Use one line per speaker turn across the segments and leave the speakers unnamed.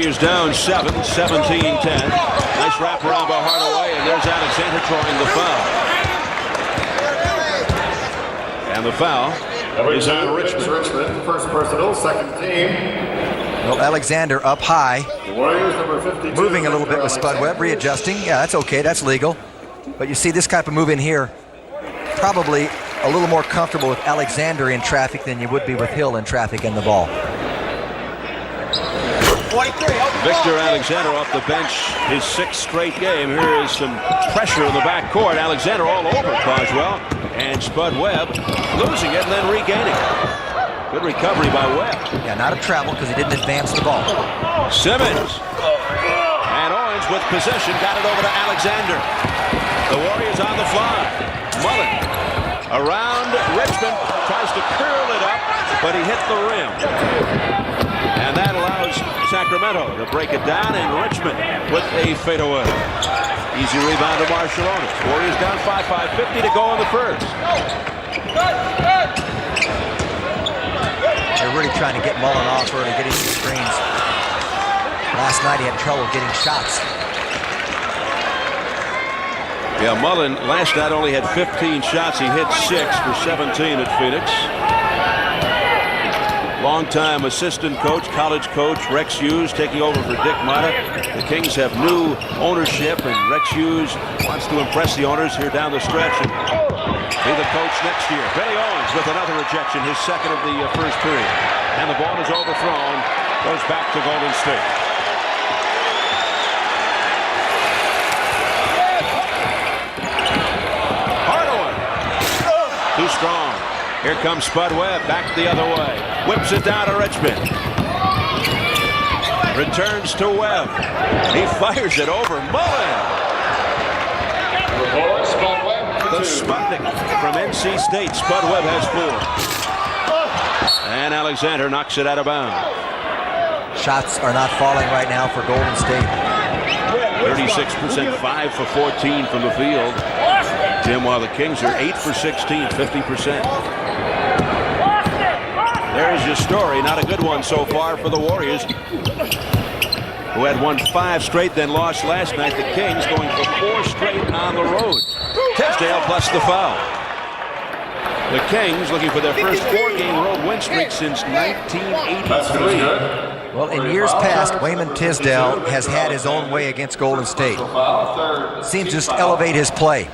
Warriors down 7, 17-10. Nice wraparound by Hardaway, and there's Alexander drawing the foul. And the foul is on Richmond.
First personal, second team.
Well, Alexander up high.
Warriors number 52.
Moving a little bit with Spud Webb, readjusting. Yeah, that's okay, that's legal. But you see this type of move in here, probably a little more comfortable with Alexander in traffic than you would be with Hill in traffic and the ball.
Victor Alexander off the bench, his 6th straight game. Here is some pressure in the backcourt. Alexander all over Coswell, and Spud Webb losing it and then regaining it. Good recovery by Webb.
Yeah, not a travel because he didn't advance the ball.
Simmons. And Orange with possession, got it over to Alexander. The Warriors on the fly. Mullen around Richmond, tries to curl it up, but he hit the rim. And that allows Sacramento to break it down, and Richmond with a fadeaway. Easy rebound to Marciulionis. Warriors down 5, 5:50 to go in the first.
They're really trying to get Mullen off early, getting some screens. Last night he had trouble getting shots.
Yeah, Mullen last night only had 15 shots. He hit 6 for 17 at Phoenix. Longtime assistant coach, college coach Rex Hughes taking over for Dick Motta. The Kings have new ownership, and Rex Hughes wants to impress the owners here down the stretch and be the coach next year. Billy Owens with another rejection, his 2nd of the first period. And the ball is overthrown, goes back to Golden State. Hardaway, too strong. Here comes Spud Webb, back the other way. Whips it down to Richmond. Returns to Webb. He fires it over Mullen. The Sputnik from NC State. Spud Webb has 4. And Alexander knocks it out of bounds.
Shots are not falling right now for Golden State.
36%, 5 for 14 from the field. Tim, while the Kings are 8 for 16, 50%. There's your story. Not a good one so far for the Warriors, who had won 5 straight, then lost last night. The Kings going for 4 straight on the road. Tisdale plus the foul. The Kings looking for their first 4-game road win streak since 1983.
Well, in years past, Wayman Tisdale has had his own way against Golden State. Seems just to elevate his play.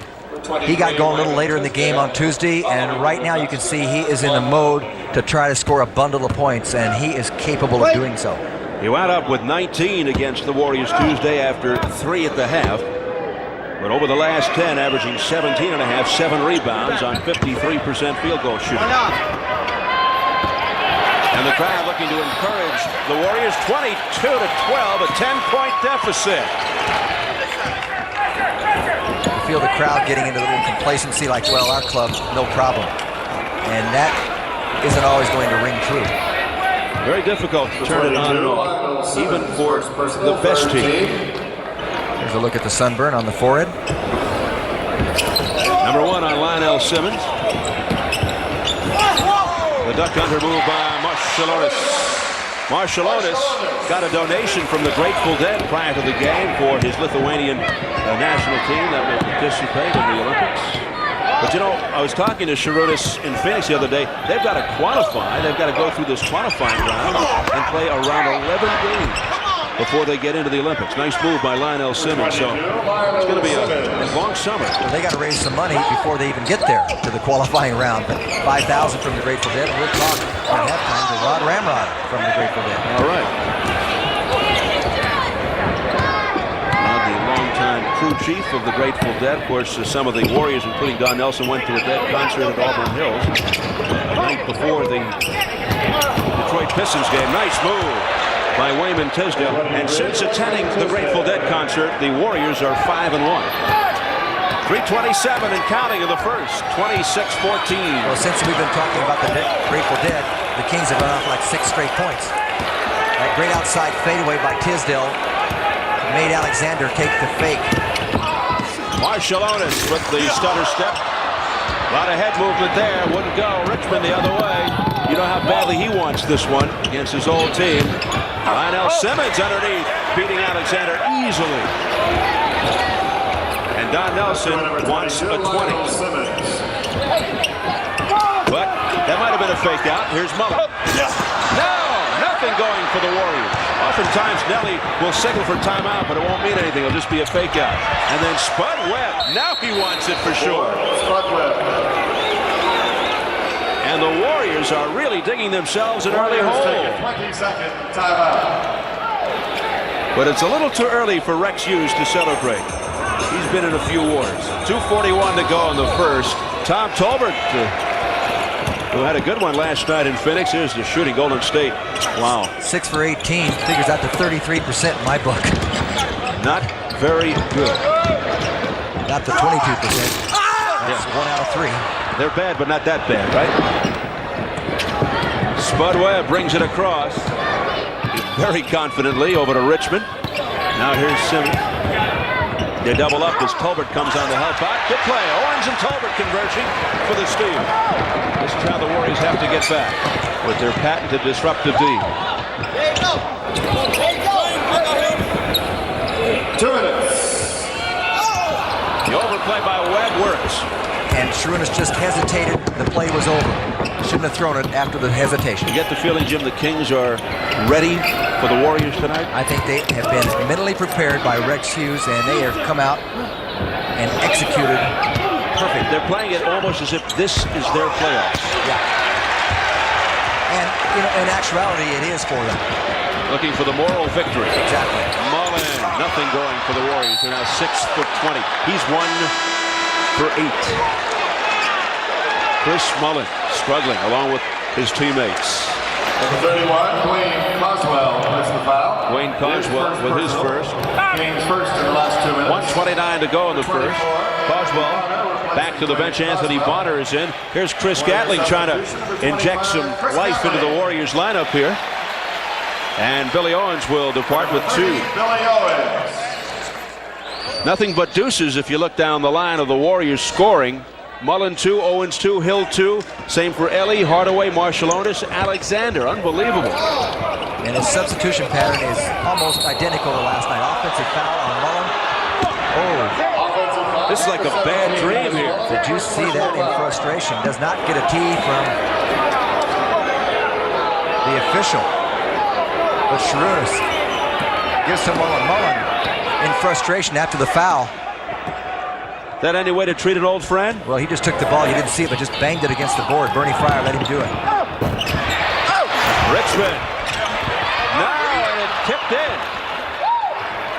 He got going a little later in the game on Tuesday, and right now you can see he is in the mode to try to score a bundle of points, and he is capable of doing so.
He wound up with 19 against the Warriors Tuesday after 3 at the half. But over the last 10, averaging 17.5, 7 rebounds on 53% field goal shooting. And the crowd looking to encourage the Warriors. 22-12, a 10-point deficit.
You feel the crowd getting into a little complacency, like, well, our club, no problem. And that isn't always going to ring true.
Very difficult to turn it on and off, even for the best team.
Here's a look at the sunburn on the forehead.
Number 1 on Lionel Simmons. The duck under move by Marciulionis. Marciulionis got a donation from the Grateful Dead prior to the game for his Lithuanian national team that will participate in the Olympics. But you know, I was talking to Šarūnas in Phoenix the other day. They've got to qualify. They've got to go through this qualifying round and play around 11 games before they get into the Olympics. Nice move by Lionel Simmons. So it's going to be a long summer.
Well, they got to raise some money before they even get there to the qualifying round. But $5,000 from the Grateful Dead. We'll talk at halftime to Rod Ramrod from the Grateful Dead.
All right. Rod, the longtime crew chief of the Grateful Dead. Of course, some of the Warriors, including Don Nelson, went to a Dead concert at Auburn Hills the night before the Detroit Pistons game. Nice move by Wayman Tisdale. And since attending the Grateful Dead concert, the Warriors are 5-1. 3:27 and counting in the first. 26-14.
Well, since we've been talking about the Grateful Dead, the Kings have run off like 6 straight points. That great outside fadeaway by Tisdale made Alexander take the fake.
Marciulionis with the stutter step. A lot of head movement there. Wouldn't go. Richmond the other way. You know how badly he wants this one against his old team. Lionel Simmons underneath, beating Alexander easily. And Don Nelson wants a 20. But that might have been a fake out. Here's Mullen. No, nothing going for the Warriors. Oftentimes Nelly will signal for timeout, but it won't mean anything. It'll just be a fake out. And then Spud Webb. Now he wants it for sure.
Spud Webb.
And the Warriors are really digging themselves an early hole.
20-second timeout.
But it's a little too early for Rex Hughes to celebrate. He's been in a few wars. 2:41 to go in the first. Tom Tolbert, who had a good one last night in Phoenix. Here's the shooting. Golden State. Wow.
6 for 18. Figures out to 33% in my book.
Not very good.
Not the 22%. That's 1 out of 3.
They're bad, but not that bad, right? Spud Webb brings it across very confidently over to Richmond. Now here's Simmons. They double up as Tolbert comes on to help out. Good play. Owens and Tolbert converging for the steal. This is how the Warriors have to get back with their patented disruptive D.
2 minutes.
The overplay by Webb works.
And Marciulionis just hesitated. The play was over. Shouldn't have thrown it after the hesitation.
You get the feeling, Jim, the Kings are ready for the Warriors tonight?
I think they have been mentally prepared by Rex Hughes, and they have come out and executed perfect.
They're playing it almost as if this is their playoffs.
Yeah. And, you know, in actuality, it is for them.
Looking for the moral victory.
Exactly.
Mullen, nothing going for the Warriors. They're now 6 for 20. He's 1 for 8. Chris Mullen struggling along with his teammates.
Number 31, Wayne Coswell missed the foul.
Wayne Coswell with his first.
Kings first in the last 2 minutes.
1:29 to go in the first. Coswell back to the bench. Anthony Bonner is in. Here's Chris Gatling trying to inject some life into the Warriors lineup here. And Billy Owens will depart with 2.
Billy Owens.
Nothing but deuces if you look down the line of the Warriors scoring. Mullen 2, Owens 2, Hill 2. Same for Ellie, Hardaway, Marciulionis, Alexander. Unbelievable.
And his substitution pattern is almost identical to last night. Offensive foul on Mullen. Oh,
this is like a bad dream here.
did you see that in frustration? Does not get a tee from the official. But Marciulionis gives to Mullen. Mullen in frustration after the foul.
That any way to treat an old friend?
Well, he just took the ball. You didn't see it, but just banged it against the board. Bernie Fryer let him do it.
Richmond. No, and it tipped in.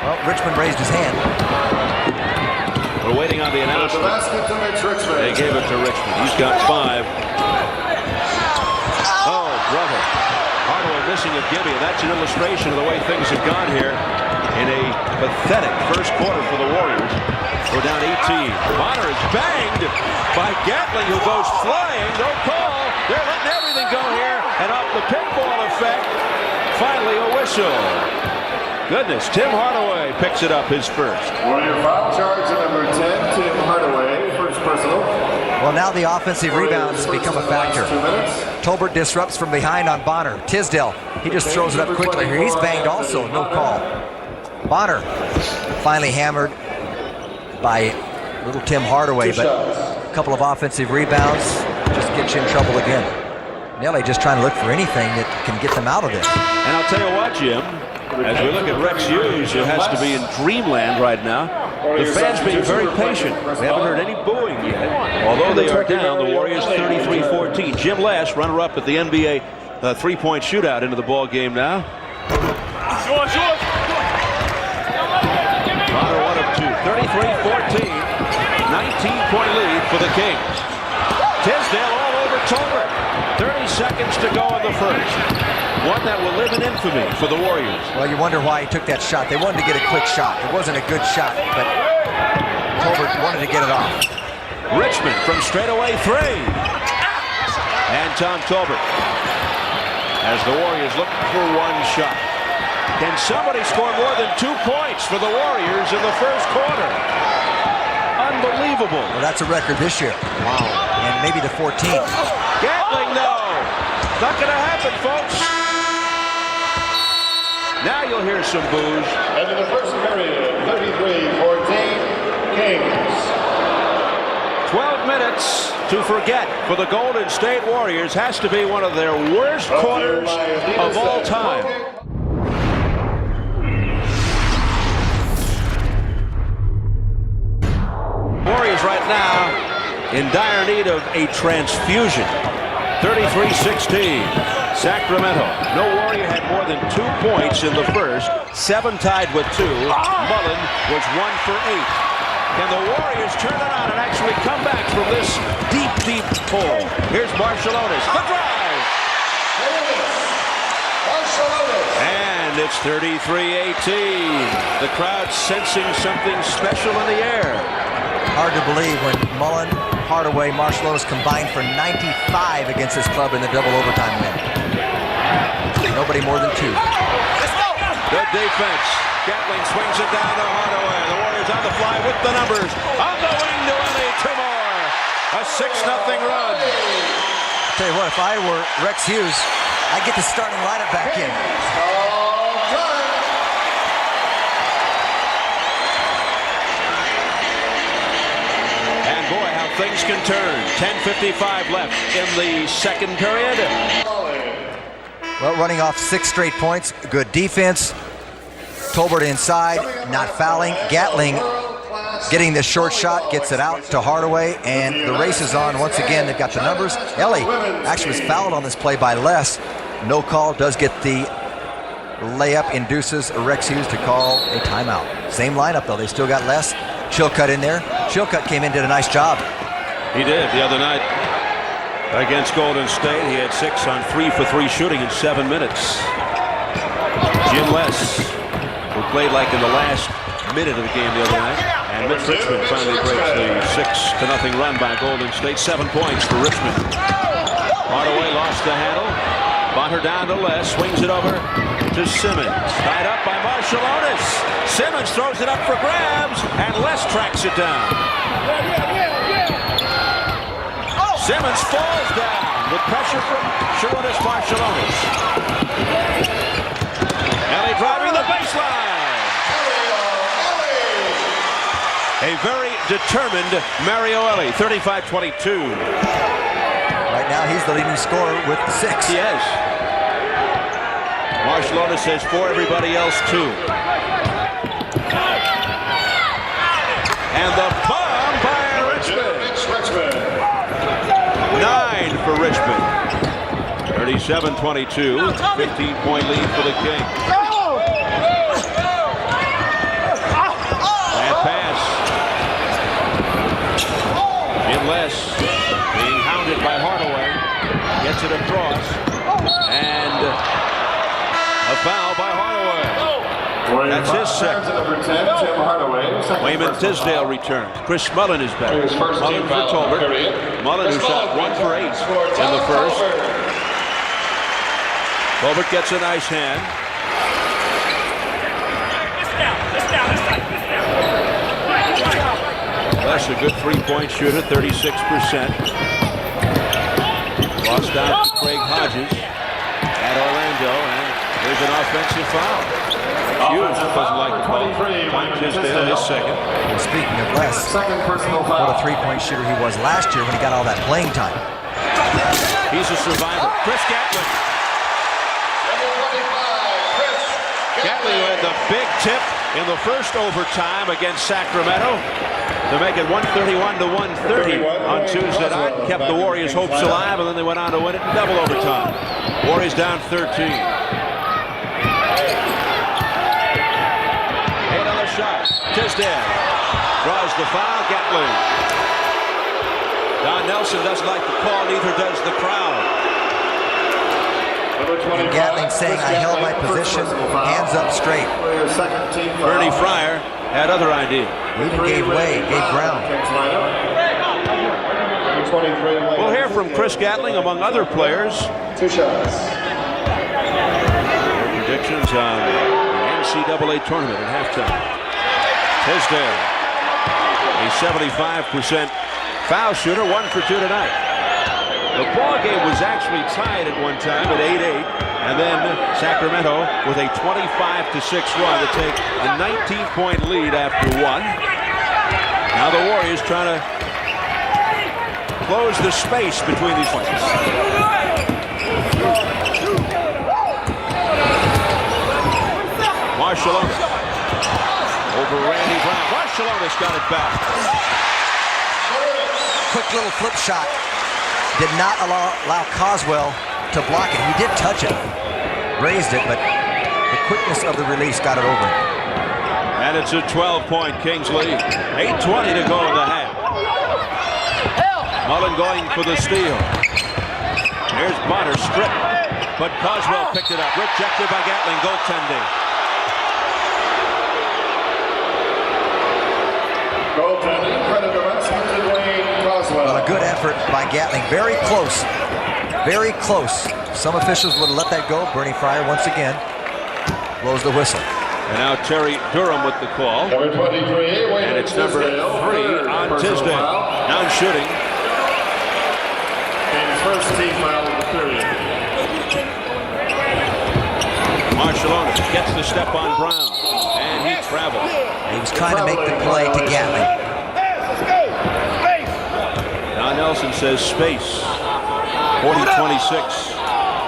Well, Richmond raised his hand.
We're waiting on the
The
announcement.
basket to Mitch Richmond.
They gave it to Richmond. He's got 5. Oh, brother. Hardaway missing a gimme. That's an illustration of the way things have gone here in a pathetic first quarter for the Warriors. We're down 18. Bonner is banged by Gatling, who goes flying. No call. They're letting everything go here. And off the pinball effect, finally a whistle. Goodness, Tim Hardaway picks it up, his first.
Warrior foul charge to number 10, Tim Hardaway, first personal.
Well, now the offensive rebounds become a factor.
2 minutes.
Tolbert disrupts from behind on Bonner. Tisdale, he just throws it up quickly here. He's banged also, no call. Bonner finally hammered by little Tim Hardaway, but a couple of offensive rebounds just gets you in trouble again. Nelly just trying to look for anything that can get them out of this.
And I'll tell you what, Jim, as we look at Rex Hughes, who has to be in dreamland right now, the fans being very patient. We haven't heard any booing yet. Although they are down, the Warriors 33-14. Jim Lash, runner-up at the NBA three-point shootout into the ball game now. Bonner 1 of 2. 33-14. 19-point lead for the Kings. Tisdale all over Tolbert. 30 seconds to go in the first. One that will live in infamy for the Warriors.
Well, you wonder why he took that shot. They wanted to get a quick shot. It wasn't a good shot, but Tolbert wanted to get it off.
Richmond from straightaway 3. And Tom Tolbert as the Warriors look for one shot. Can somebody score more than 2 points for the Warriors in the first quarter? Unbelievable.
Well, that's a record this year. Wow. And maybe the 14th.
Gatling, no. Not going to happen, folks. Now you'll hear some boos.
And in the first period, 33-14, Kings.
12 minutes to forget for the Golden State Warriors. Has to be one of their worst quarters of all time. Warriors right now in dire need of a transfusion. 33-16. Sacramento. No Warrior had more than 2 points in the first. 7 tied with 2. Mullen was 1 for 8. Can the Warriors turn it on and actually come back from this deep, deep hole? Here's Marciulionis. The drive. And it's 33-18. The crowd sensing something special in the air.
Hard to believe when Mullen, Hardaway, Marciulionis combined for 95 against this club in the double overtime win. Nobody more than 2.
Good defense. Gatling swings it down to Hardaway. The Warriors on the fly with the numbers. On the wing, Duel, 2 more. A 6-0 run.
I'll tell you what, if I were Rex Hughes, I'd get the starting lineup back in.
And boy, how things can turn. 10:55 left in the second period.
Well, running off 6 straight points. Good defense. Tolbert inside, not fouling. Gatling getting the short shot, gets it out to Hardaway, and the race is on once again. They've got the numbers. Ellie actually was fouled on this play by Les. No call, does get the layup, induces Rex Hughes to call a timeout. Same lineup though, they still got Les. Chilcutt in there. Chilcutt came in, did a nice job.
He did the other night against Golden State. He had 6 on 3 for 3 shooting in 7 minutes. Jim Les, who played like in the last minute of the game the other night. And Mitch Richmond finally breaks the 6-0 run by Golden State. 7 points for Richmond. Hardaway lost the handle. Bonner down to Les. Swings it over to Simmons. Tied up by Marciulionis. Simmons throws it up for grabs. And Les tracks it down. Simmons falls down with pressure from Marciulionis. Ellie driving the baseline. A very determined Mario Ellie, 35-22.
Right now he's the leading scorer with 6.
Yes. Marciulionis says 4, everybody else 2. And the bomb by Richmond. 9 for Richmond. 37-22, 15-point lead for the Kings. Bad pass. Jim Les being hounded by Hardaway. Gets it across. And a foul by Hardaway. That's his second.
Number 10, Tim Hardaway.
Wayman Tisdale returns. Chris Mullen is back. Mullen for Tolbert. Mullen, who shot 1 for 8 in the first. Tolbert gets a nice hand. That's a good 3-point shooter, 36%. Lost out to Craig Hodges at Orlando, and there's an offensive foul. Hughes doesn't like the call. Mike Tisdale, his second.
And speaking of Les,
Second personal foul.
what a 3-point shooter he was last year when he got all that playing time.
He's a survivor. Chris Gatling. Gatling had the big tip in the first overtime against Sacramento to make it 131-130 on Tuesday night. Kept the Warriors' hopes alive, and then they went on to win it in double overtime. Warriors down 13. Another shot. Tisdale draws the foul. Gatling. Don Nelson doesn't like the call, neither does the crowd.
And Gatling saying, I held my position, hands up straight.
Bernie Fryer had other ideas.
He even gave way, gave ground.
We'll hear from Chris Gatling, among other players.
2 shots.
Their predictions on the NCAA tournament at halftime. Tisdale, a 75% foul shooter, 1 for 2 tonight. The ball game was actually tied at one time at 8-8, and then Sacramento with a 25-6 run to take a 19-point lead after one. Now the Warriors trying to close the space between these points. Marciulionis over Randy Brown. Marciulionis got it back.
Quick little flip shot. Did not allow Coswell to block it. He did touch it. Raised it, but the quickness of the release got it over him.
And it's a 12-point Kings lead. 8:20 to go in the half. Mullen going for the steal. Here's Bonner stripped, but Coswell picked it up. Rejected by Gatling. Goaltending.
Goaltending, credit the basket to Dwayne Coswell.
Well, a good effort by Gatling. Very close. Very close. Some officials would have let that go. Bernie Fryer once again blows the whistle.
And now Terry Durham with the call.
Number 23,
And it's number 3 on Tisdale. Now shooting.
And first team foul of the period.
Marciulionis gets the step on Brown. And he traveled.
He was trying to make the play to Gatling.
Don Nelson says space. 40-26.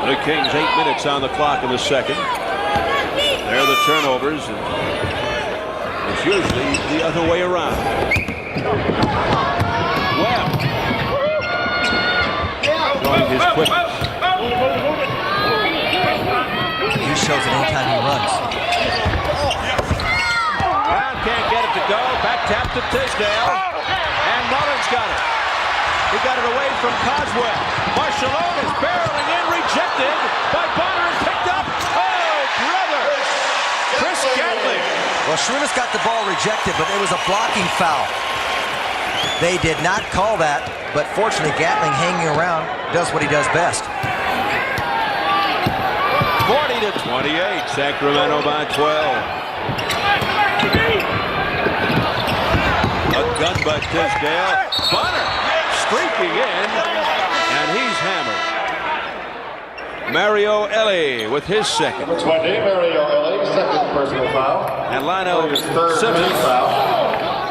The Kings 8 minutes on the clock in the second. There are the turnovers. It's usually the other way around. Webb showing his quickness.
He shows it anytime he runs.
Brown can't get it to go. Back tap to Tisdale. And Mullen's got it. He got it away from Coswell. Marciulionis barreling in, rejected by Bonner and picked up. Oh, brother! Chris Gatling.
Well, Schrunis got the ball rejected, but it was a blocking foul. They did not call that, but fortunately Gatling hanging around does what he does best.
40-28, Sacramento by 12. A gun by Tisdale. Bonner streaking in, and he's hammered. Mario Ellie with his second.
20, Mario Ellie, second personal foul.
And Lionel Simmons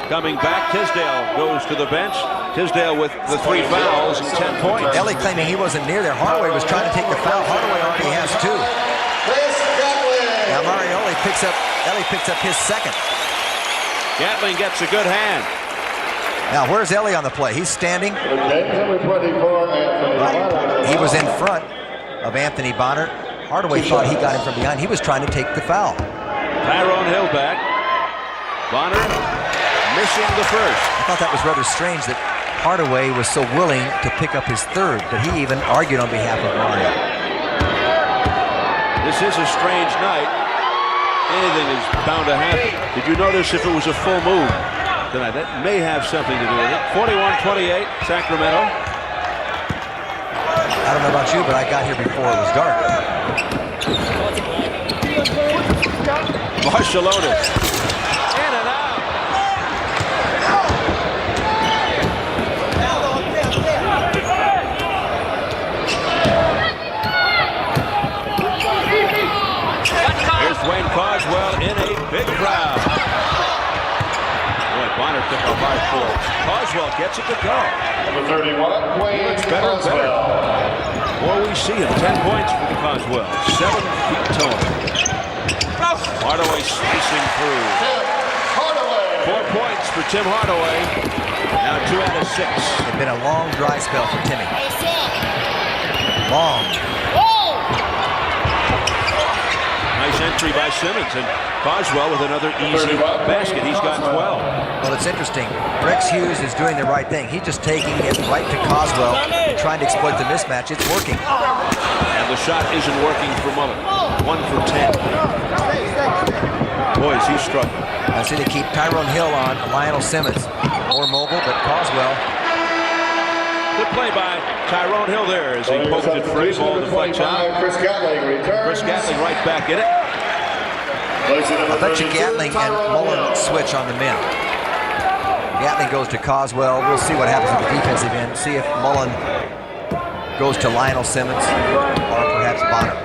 coming back. Tisdale goes to the bench. Tisdale with the 3 fouls and 10 points.
Ellie claiming he wasn't near there. Hardaway was trying to take the foul. Hardaway already has 2. Now Ellie picks up his second.
Gatling gets a good hand.
Now where's Ellie on the play? He's standing.
Number 24, Anthony Bonner.
He was in front of Anthony Bonner. Hardaway thought he got him from behind. He was trying to take the foul.
Tyrone Hill back. Bonner missing the first.
I thought that was rather strange that Hardaway was so willing to pick up his third, but he even argued on behalf of Mario.
This is a strange night. Anything is bound to happen. Did you notice if it was a full moon tonight? That may have something to do with it. 41-28, Sacramento.
I don't know about you, but I got here before it was dark.
Marciulionis. In and out. Here's Dwayne Coswell in a big crowd. Boy, Bonner took a hard pull. Coswell gets it to go.
Number 31, Dwayne
Better and better.
Coswell.
Boy, we see him. 10 points for Coswell. 7 feet tall. Hardaway slicing through.
Hardaway.
4 points for Tim Hardaway. Now 2 out of 6.
It's been a long dry spell for Timmy. Long.
Nice entry by Simmons, and Coswell with another easy basket. He's got 12.
Well, it's interesting. Rex Hughes is doing the right thing. He's just taking it right to Coswell, trying to exploit the mismatch. It's working.
And the shot isn't working for Mullen. 1 for 10. Boy, is he struggling.
I see they keep Tyrone Hill on Lionel Simmons. More mobile, but Coswell.
Good play by Tyrone Hill there as he poked it free. Ball deflects out.
Chris Gatling returns.
Chris Gatling right back in it.
I bet you Gatling and Mullen switch on the men. Gatling goes to Coswell. We'll see what happens at the defensive end. See if Mullen goes to Lionel Simmons or perhaps Bonner.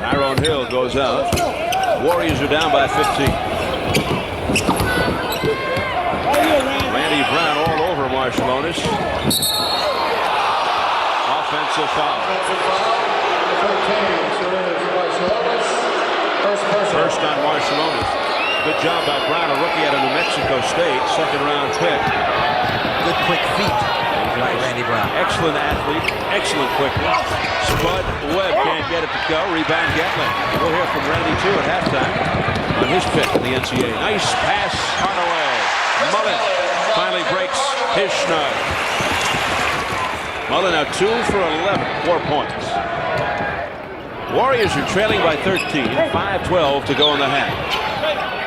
Tyrone Hill goes out. Warriors are down by 15. Randy Brown all over Marciulionis. Offensive foul. First on Marciulionis. Good job by Brown, a rookie out of New Mexico State, second-round pick.
Good quick feet by Randy Brown.
Excellent athlete, excellent quickness. Spud Webb can't get it to go. Rebound Gatling. We'll hear from Randy too at halftime on his pick in the NCAA. Nice pass, Hardaway. Mullen finally breaks his snug. Mullen now 2 for 11, 4 points. Warriors are trailing by 13, 5:12 to go in the half.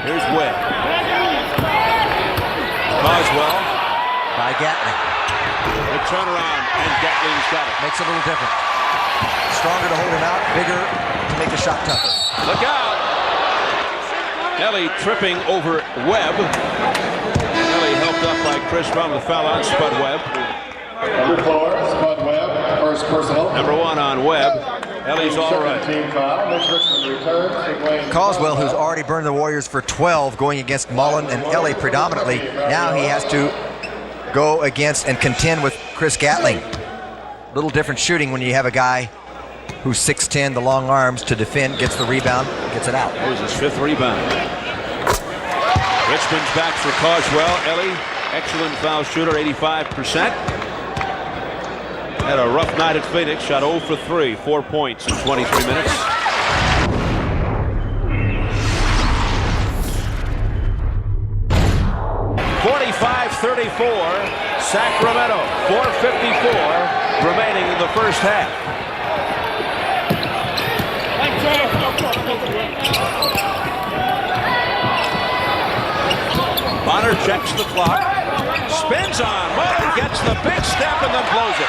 Here's Webb. Coswell.
By Gatling.
The turnaround, and Gatling's got it.
Makes it a little different. Stronger to hold him out, bigger to make the shot tougher.
Look out! Ellie tripping over Webb. Ellie helped up by Chris Brown with the foul on Spud Webb.
Number 4, Spud Webb, first personal.
Number 1 on Webb. Ellie's all right.
Team foul. Mitch Richmond returns.
Coswell, who's already burned the Warriors for 12, going against Mullen and Ellie predominantly. Now he has to go against and contend with Chris Gatling. Little different shooting when you have a guy who's 6'10", the long arms to defend, gets the rebound, gets it out.
That was his 5th rebound. Richmond's back for Coswell. Ellie, excellent foul shooter, 85%. Had a rough night at Phoenix, shot 0 for 3, 4 points in 23 minutes. (45-34), Sacramento, 4:54 remaining in the first half. Bonner checks the clock, spins on, Mullen gets the big step and then blows it.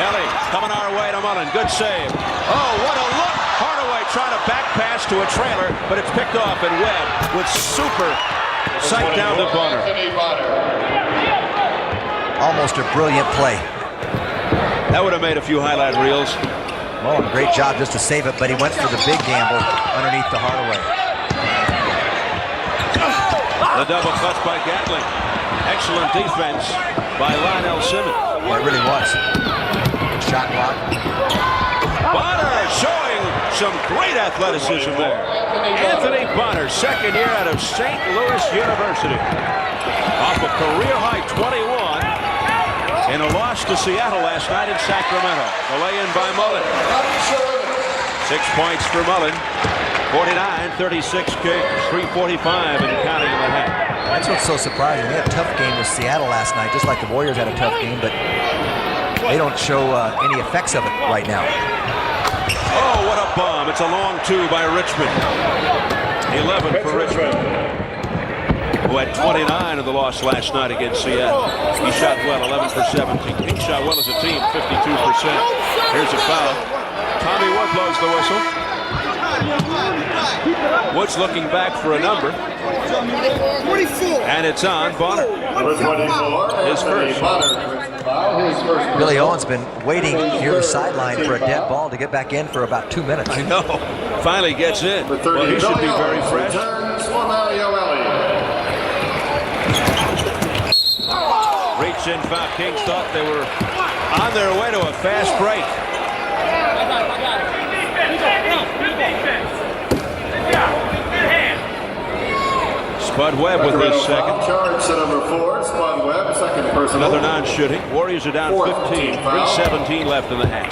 Ellie coming our way to Mullen, good save. Oh, what a look! Hardaway trying to back pass to a trailer, but it's picked off, and Webb with super sight down to Bonner.
Almost a brilliant play.
That would have made a few highlight reels.
Mullen, great job just to save it, but he went for the big gamble underneath to Hardaway.
The double clutch by Gatling. Excellent defense by Lionel Simmons.
Yeah, it really was. Shot clock.
Bonner showing some great athleticism there. Anthony Bonner, second year out of St. Louis University. Off a career-high 21 in a loss to Seattle last night in Sacramento. The lay-in by Mullen. 6 points for Mullen. 49-36 Kings, 3:45 and counting in the half.
That's what's so surprising. They had a tough game with Seattle last night, just like the Warriors had a tough game, but they don't show any effects of it right now.
Oh, what a bomb. It's a long 2 by Richmond. 11 for Richmond, who had 29 in the loss last night against Seattle. He shot well, 11 for 17. He shot well as a team, 52%. Here's a foul. Tommy Wood blows the whistle. Woods looking back for a number. And it's on Bonner.
Number 24,
His first.
Billy Owen's been waiting near the sideline for a dead ball to get back in for about 2 minutes.
I know. Finally gets in. Well, he should be very fresh. Reach in foul. Kings thought they were on their way to a fast break. Spud Webb with his second.
Charge to number 4, Spud Webb, second personal.
Another non-shooting. Warriors are down 15. 3:17 left in the half.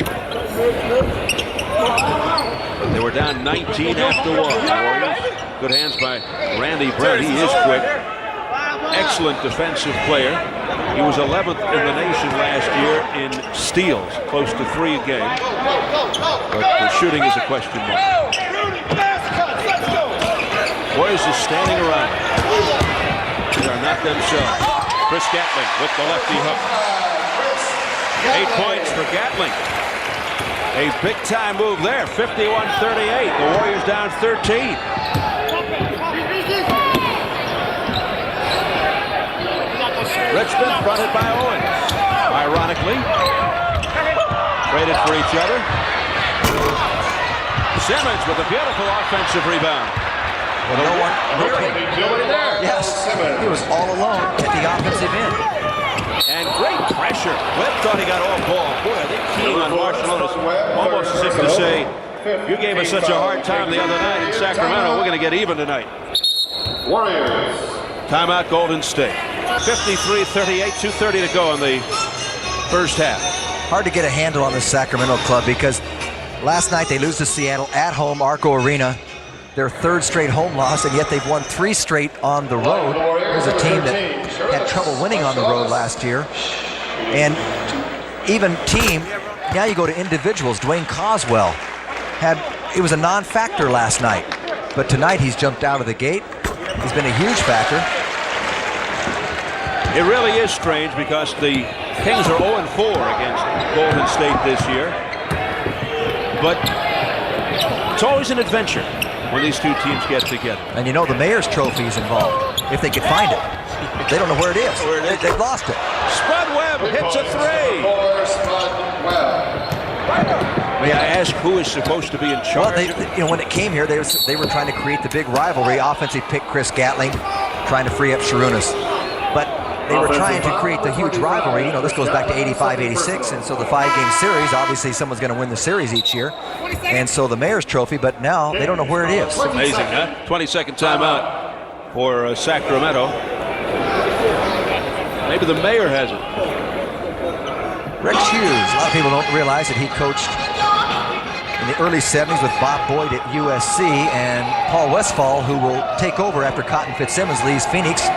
They were down 19 after 1. Warriors. Good hands by Randy Brown. He is quick. Excellent defensive player. He was 11th in the nation last year in steals, close to 3 a game. But the shooting is a question mark. Warriors is standing around. They are not themselves. Chris Gatling with the lefty hook. 8 points for Gatling. A big-time move there, 51-38. The Warriors down 13. Richmond fronted by Owens. Ironically, Traded for each other. Simmons with a beautiful offensive rebound.
Well,
Nobody there.
Yes, he was all alone at the offensive end.
And great pressure. Webb thought he got off ball. Boy, I think keying on Marciulionis, almost as if to say, you gave us such a hard time the other night in Sacramento, we're going to get even tonight.
Warriors.
Timeout Golden State. 53-38, 2:30 to go in the first half.
Hard to get a handle on this Sacramento club because last night they lose to Seattle at home, Arco Arena. Their third straight home loss, and yet they've won 3 straight on the road. Here's a team that had trouble winning on the road last year. And even team, now you go to individuals. Dwayne Coswell it was a non-factor last night, but tonight he's jumped out of the gate. He's been a huge factor.
It really is strange because the Kings are 0-4 against Golden State this year. But it's always an adventure when these two teams get together.
And you know the Mayor's Trophy is involved, if they could find it. They don't know where it is. They've lost it.
Spud Webb hits a 3.
For Spud Webb.
May I ask who is supposed to be in charge?
Well, when it came here, they were trying to create the big rivalry. Offensive pick Chris Gatling, trying to free up Sharunas. But they were trying to create the huge rivalry. You know, this goes back to 85-86, and so the 5-game series, obviously someone's going to win the series each year. And so the Mayor's Trophy, but now they don't know where it is.
Amazing, huh? 20-second timeout for Sacramento. Maybe the mayor has it.
Rex Hughes, a lot of people don't realize that he coached in the early 70s with Bob Boyd at USC, and Paul Westphal, who will take over after Cotton Fitzsimmons leaves Phoenix,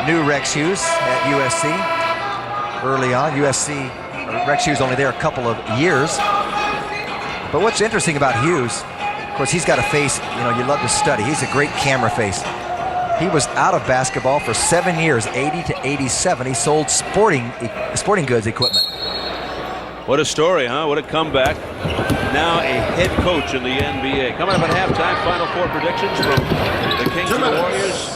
knew Rex Hughes at USC early on. Rex Hughes only there a couple of years. But what's interesting about Hughes, of course, he's got a face, you love to study. He's a great camera face. He was out of basketball for 7 years, 80 to 87. He sold sporting goods equipment.
What a story, huh? What a comeback. Now a head coach in the NBA. Coming up at halftime, Final Four predictions from the Kings and the Warriors.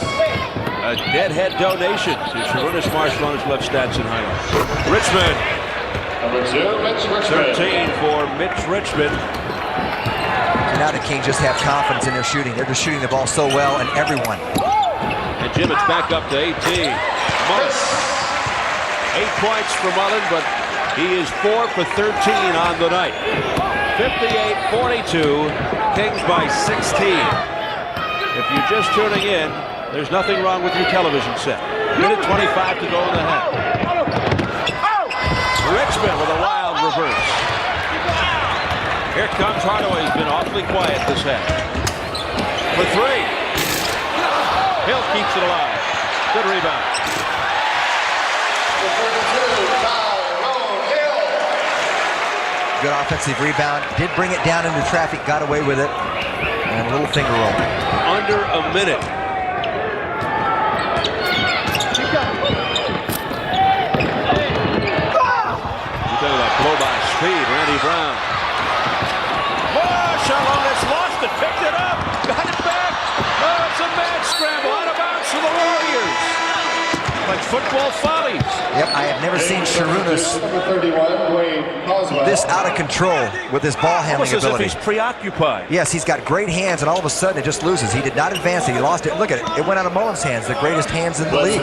A deadhead donation to Sharunas Marciulionis left stats and highlights. Richmond.
Number 2, Mitch Richmond.
13 for Mitch Richmond.
So now the Kings just have confidence in their shooting. They're just shooting the ball so well, and everyone.
And Jim, it's back up to 18. Mullen. 8 points for Mullen, but he is 4 for 13 on the night. 58-42, Kings by 16. If you're just tuning in, there's nothing wrong with your television set. Minute 25 to go in the half. Richmond with a wild reverse. Here comes Hardaway. He's been awfully quiet this half. For 3. Hill keeps it alive. Good rebound.
Good offensive rebound. Did bring it down into traffic, got away with it. And a little finger roll.
Under a minute. You talk about blow by speed, Randy Brown. Marciulionis lost it, picked it up, got it back. Oh, it's a mad scramble out of bounds for the Warriors. Like football follies.
Yep, I have never seen Sharunas
Number 31, Dwayne Coswell.
this out of control with his ball handling
Almost as if
ability.
he's preoccupied.
Yes, he's got great hands, and all of a sudden it just loses. He did not advance it. He lost it. Look at it. It went out of Mullen's hands, the greatest hands in the league.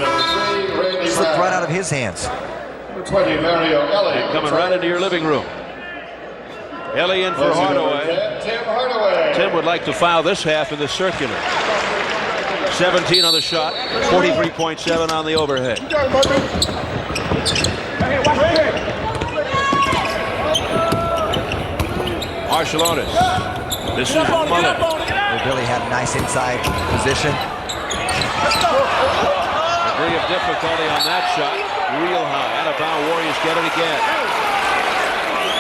Slipped right out of his hands.
Number 20, Mario Ellie.
Coming right into your living room. Ellie in for Hardaway.
Tim Hardaway.
Tim would like to foul this half in the circular. 17 on the shot, 43.7 on the overhead. Marciulionis. This is Mullen.
Billy had a nice inside position.
Degree of difficulty on that shot, real high. Out of bounds, Warriors get it again.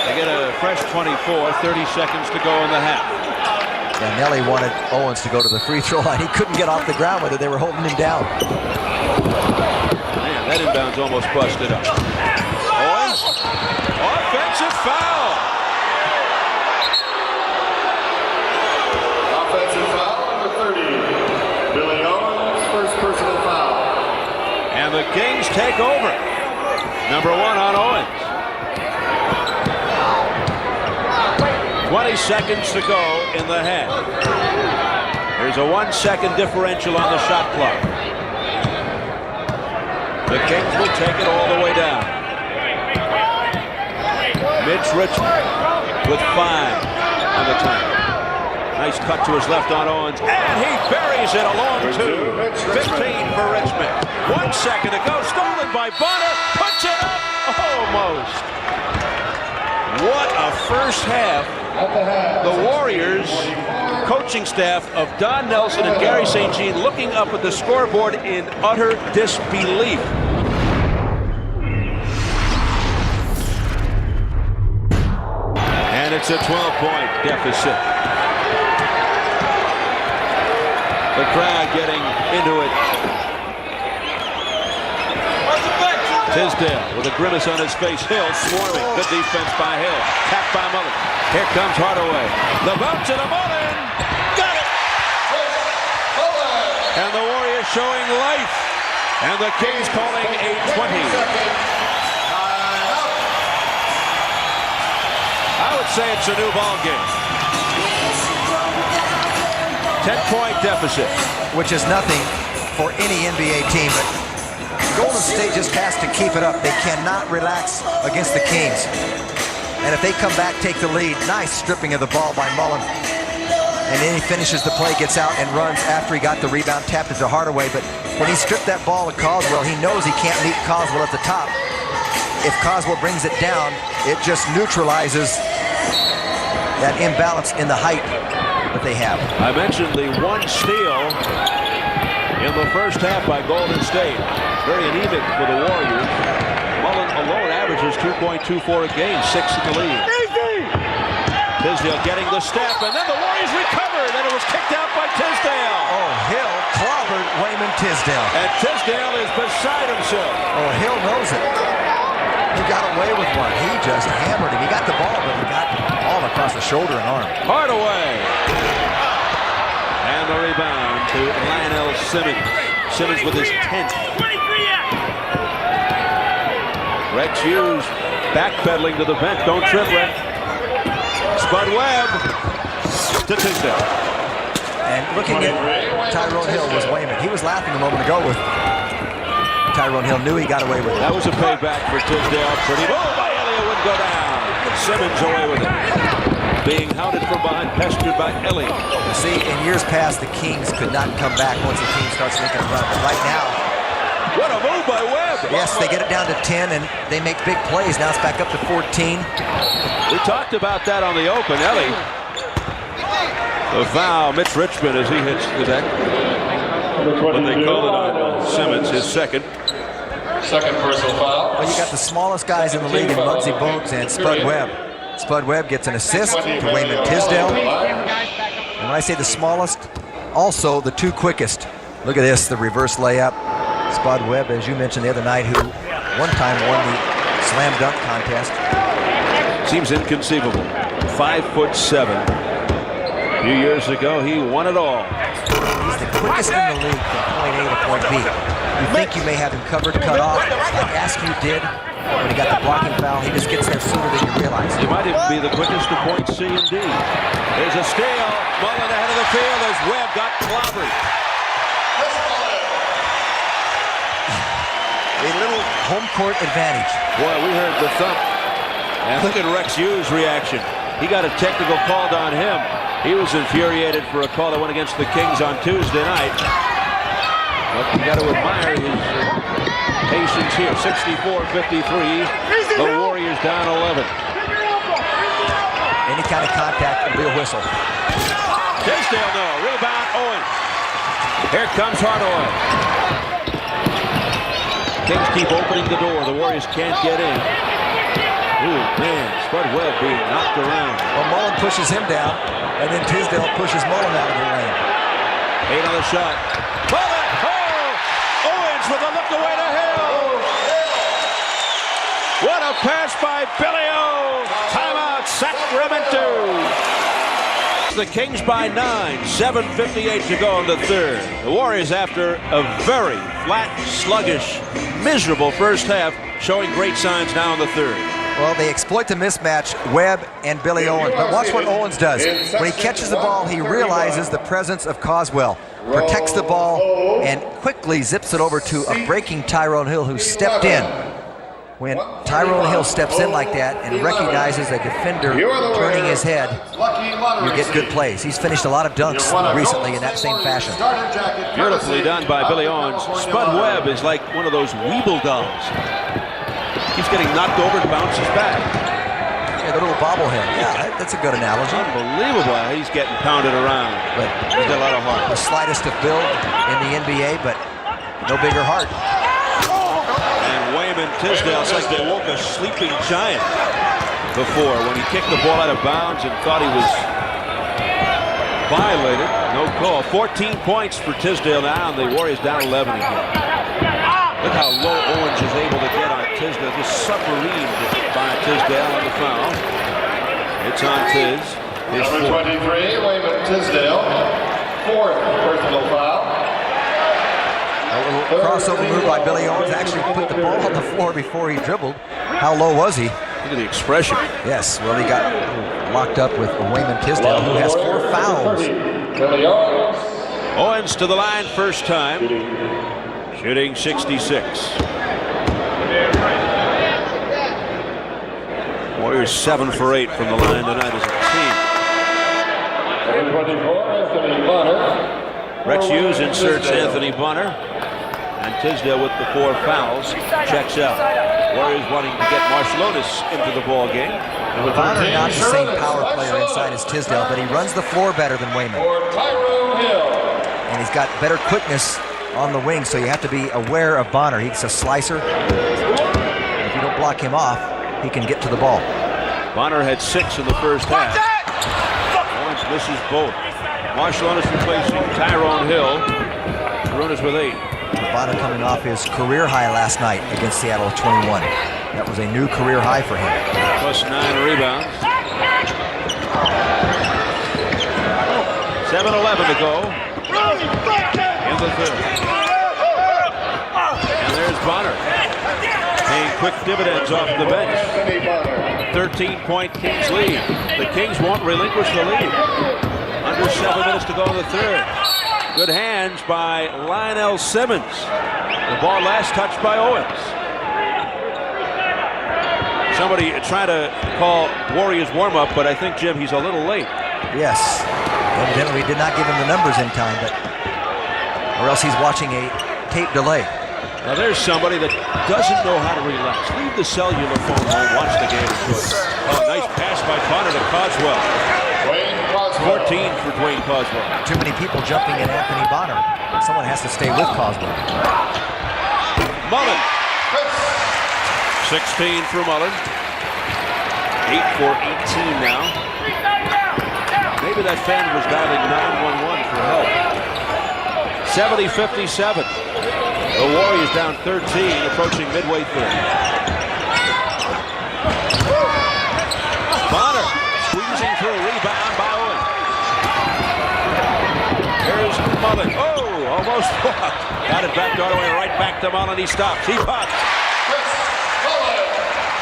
They get a fresh 24, 30 seconds to go in the half.
And Nelly wanted Owens to go to the free throw line. He couldn't get off the ground with it. They were holding him down.
Man, that inbound's almost busted up. Owens, offensive foul.
Offensive foul, number 30. Billy Owens, first personal foul.
And the Kings take over. Number 1 on Owens. 20 seconds to go in the half. There's a 1 second differential on the shot clock. The Kings will take it all the way down. Mitch Richmond with 5 on the time. Nice cut to his left on Owens, and he buries it along 2. 15 for Richmond. 1 second to go, stolen by Bonner, puts it up, almost. What a first half. The Warriors coaching staff of Don Nelson and Gary St. Jean looking up at the scoreboard in utter disbelief. And it's a 12-point deficit. The crowd getting into it. Tisdale with a grimace on his face. Hill swarming. Good defense by Hill. Tapped by Mullen. Here comes Hardaway. The bounce to the Mullen. Got it! And the Warriors showing life. And the Kings calling a 20. I would say it's a new ball game. 10-point deficit.
Which is nothing for any NBA team, but Golden State just has to keep it up. They cannot relax against the Kings. And if they come back, take the lead, nice stripping of the ball by Mullen. And then he finishes the play, gets out and runs after he got the rebound, tapped it to Hardaway. But when he stripped that ball to Caldwell, he knows he can't meet Caldwell at the top. If Caldwell brings it down, it just neutralizes that imbalance in the height that they have.
I mentioned the 1 steal in the first half by Golden State. Very anemic for the Warriors. Mullen alone averages 2.24 a game, 6 in the lead. Tisdale getting the step, and then the Warriors recovered, and it was kicked out by Tisdale.
Oh, Hill clobbered Wayman Tisdale.
And Tisdale is beside himself.
Oh, Hill knows it. He got away with one. He just hammered him. He got the ball, but he got all across the shoulder and arm.
Hardaway. And the rebound to Lionel Simmons. Simmons with his 10th. Rex Hughes backpedaling to the bench. Don't trip, Rex. Spud Webb to Tisdale.
And looking at Tyrone Hill was Wayman. He was laughing a moment ago with Tyrone Hill. Knew he got away with it.
That was a payback for Tisdale. Pretty ball by Elliott wouldn't go down. Simmons away with it. Being hounded from behind, pestered by Elliott.
See, in years past, the Kings could not come back once the team starts making a run. But right now,
what a move by Webb.
Yes, they get it down to 10, and they make big plays. Now it's back up to 14.
We talked about that on the open. Ellie. The foul, Mitch Richmond as he hits the deck. But they call it on Simmons, his second.
Second personal foul.
Well, you got the smallest guys in the league in Muggsy Bogues and Spud Webb. Spud Webb gets an assist to Wayman Tisdale. And when I say the smallest, also the 2 quickest. Look at this, the reverse layup. Spud Webb, as you mentioned the other night, who one time won the slam dunk contest.
Seems inconceivable. 5'7". A few years ago, he won it all.
He's the quickest in the league from point A to point B. You think you may have him covered, cut off, like Askew did when he got the blocking foul. He just gets there sooner than you realize.
He might even be the quickest to point C and D. There's a steal. Mullen ahead of the field as Webb got clobbered.
A little home court advantage.
Boy, we heard the thump. And look at Rex Hughes' reaction. He got a technical called on him. He was infuriated for a call that went against the Kings on Tuesday night. But you got to admire his patience here. 64-53. The Warriors down 11.
Any kind of contact will be a whistle.
Tisdale, no. Rebound, Owens. Here comes Hardaway. Kings keep opening the door. The Warriors can't get in. Ooh, man. Spud Webb being knocked around.
Well, Mullen pushes him down, and then Tisdale pushes Mullen out of the lane.
8 on the shot. Mullen! Oh! Owens with a look away to Hill. What a pass by Billy O. Timeout, Sacramento. The Kings by 9. 7:58 to go in the third. The Warriors, after a very flat, sluggish, miserable first half, showing great signs now in the third.
Well, they exploit the mismatch, Webb and Billy Owens. But watch what Owens does. When he catches the ball, he realizes the presence of Coswell. Protects the ball and quickly zips it over to a breaking Tyrone Hill, who stepped in. When Tyrone Hill steps in like that and recognizes a defender turning his head, you get good plays. He's finished a lot of dunks recently in that same fashion.
Beautifully done by Billy Owens. Spud Webb is like one of those Weeble dolls. Keeps getting knocked over and bounces back.
Yeah, the little bobblehead. Yeah, that's a good analogy.
Unbelievable. He's getting pounded around.
But
he's got a lot of heart.
The slightest of build in the NBA, but no bigger heart.
And Wayman Tisdale says they woke a sleeping giant before when he kicked the ball out of bounds and thought he was violated. No call. 14 points for Tisdale now, and the Warriors down 11 again. Look how low Owens is able to get on Tisdale. Just submarined by Tisdale on the foul. It's on Tiz.
Number 23, Wayman Tisdale. 4th personal foul.
A little crossover move by Billy Owens. Actually put the ball on the floor before he dribbled. How low was he?
Look at the expression.
Yes, well, he got locked up with Wayman Tisdale, who has 4 fouls.
Billy Owens.
Owens to the line first time. Shooting 66. Warriors 7 for 8 from the line tonight as a team.
24, Anthony Bonner.
Rex Hughes inserts Anthony Bonner. And Tisdale with the 4 fouls checks out. Warriors wanting to get Marciulionis into the ball game.
Bonner not the same power player inside as Tisdale, but he runs the floor better than Wayman. And he's got better quickness on the wing, so you have to be aware of Bonner. He's a slicer. If you don't block him off, he can get to the ball.
Bonner had 6 in the first half. Owens misses both. Marciulionis replacing Tyrone Hill. Runners with 8.
Bonner coming off his career high last night against Seattle with 21. That was a new career high for him.
Plus 9 rebounds. 7:11 to go in the third. And there's Bonner paying quick dividends off the bench. 13-point Kings lead. The Kings won't relinquish the lead. Under 7 minutes to go in the third. Good hands by Lionel Simmons. The ball last touched by Owens. Somebody tried to call Warriors warm-up, but I think, Jim, he's a little late.
Yes. Evidently we did not give him the numbers in time, or else he's watching a tape delay.
Now there's somebody that doesn't know how to relax. Leave the cellular phone home, watch the game. Oh, nice pass by Bonner to Coswell. 14 for Dwayne Coswell.
Too many people jumping in Anthony Bonner. Someone has to stay with Coswell.
Mullen. 16 for Mullen. 8 for 18 now. Maybe that fan was dialing 911 for help. 70-57. The Warriors down 13, approaching midway through. Bonner squeezing through, rebound by Owens. Here's Mullen. Oh, almost blocked. Got it back all the way, right back to Mullen. He stops. He pops.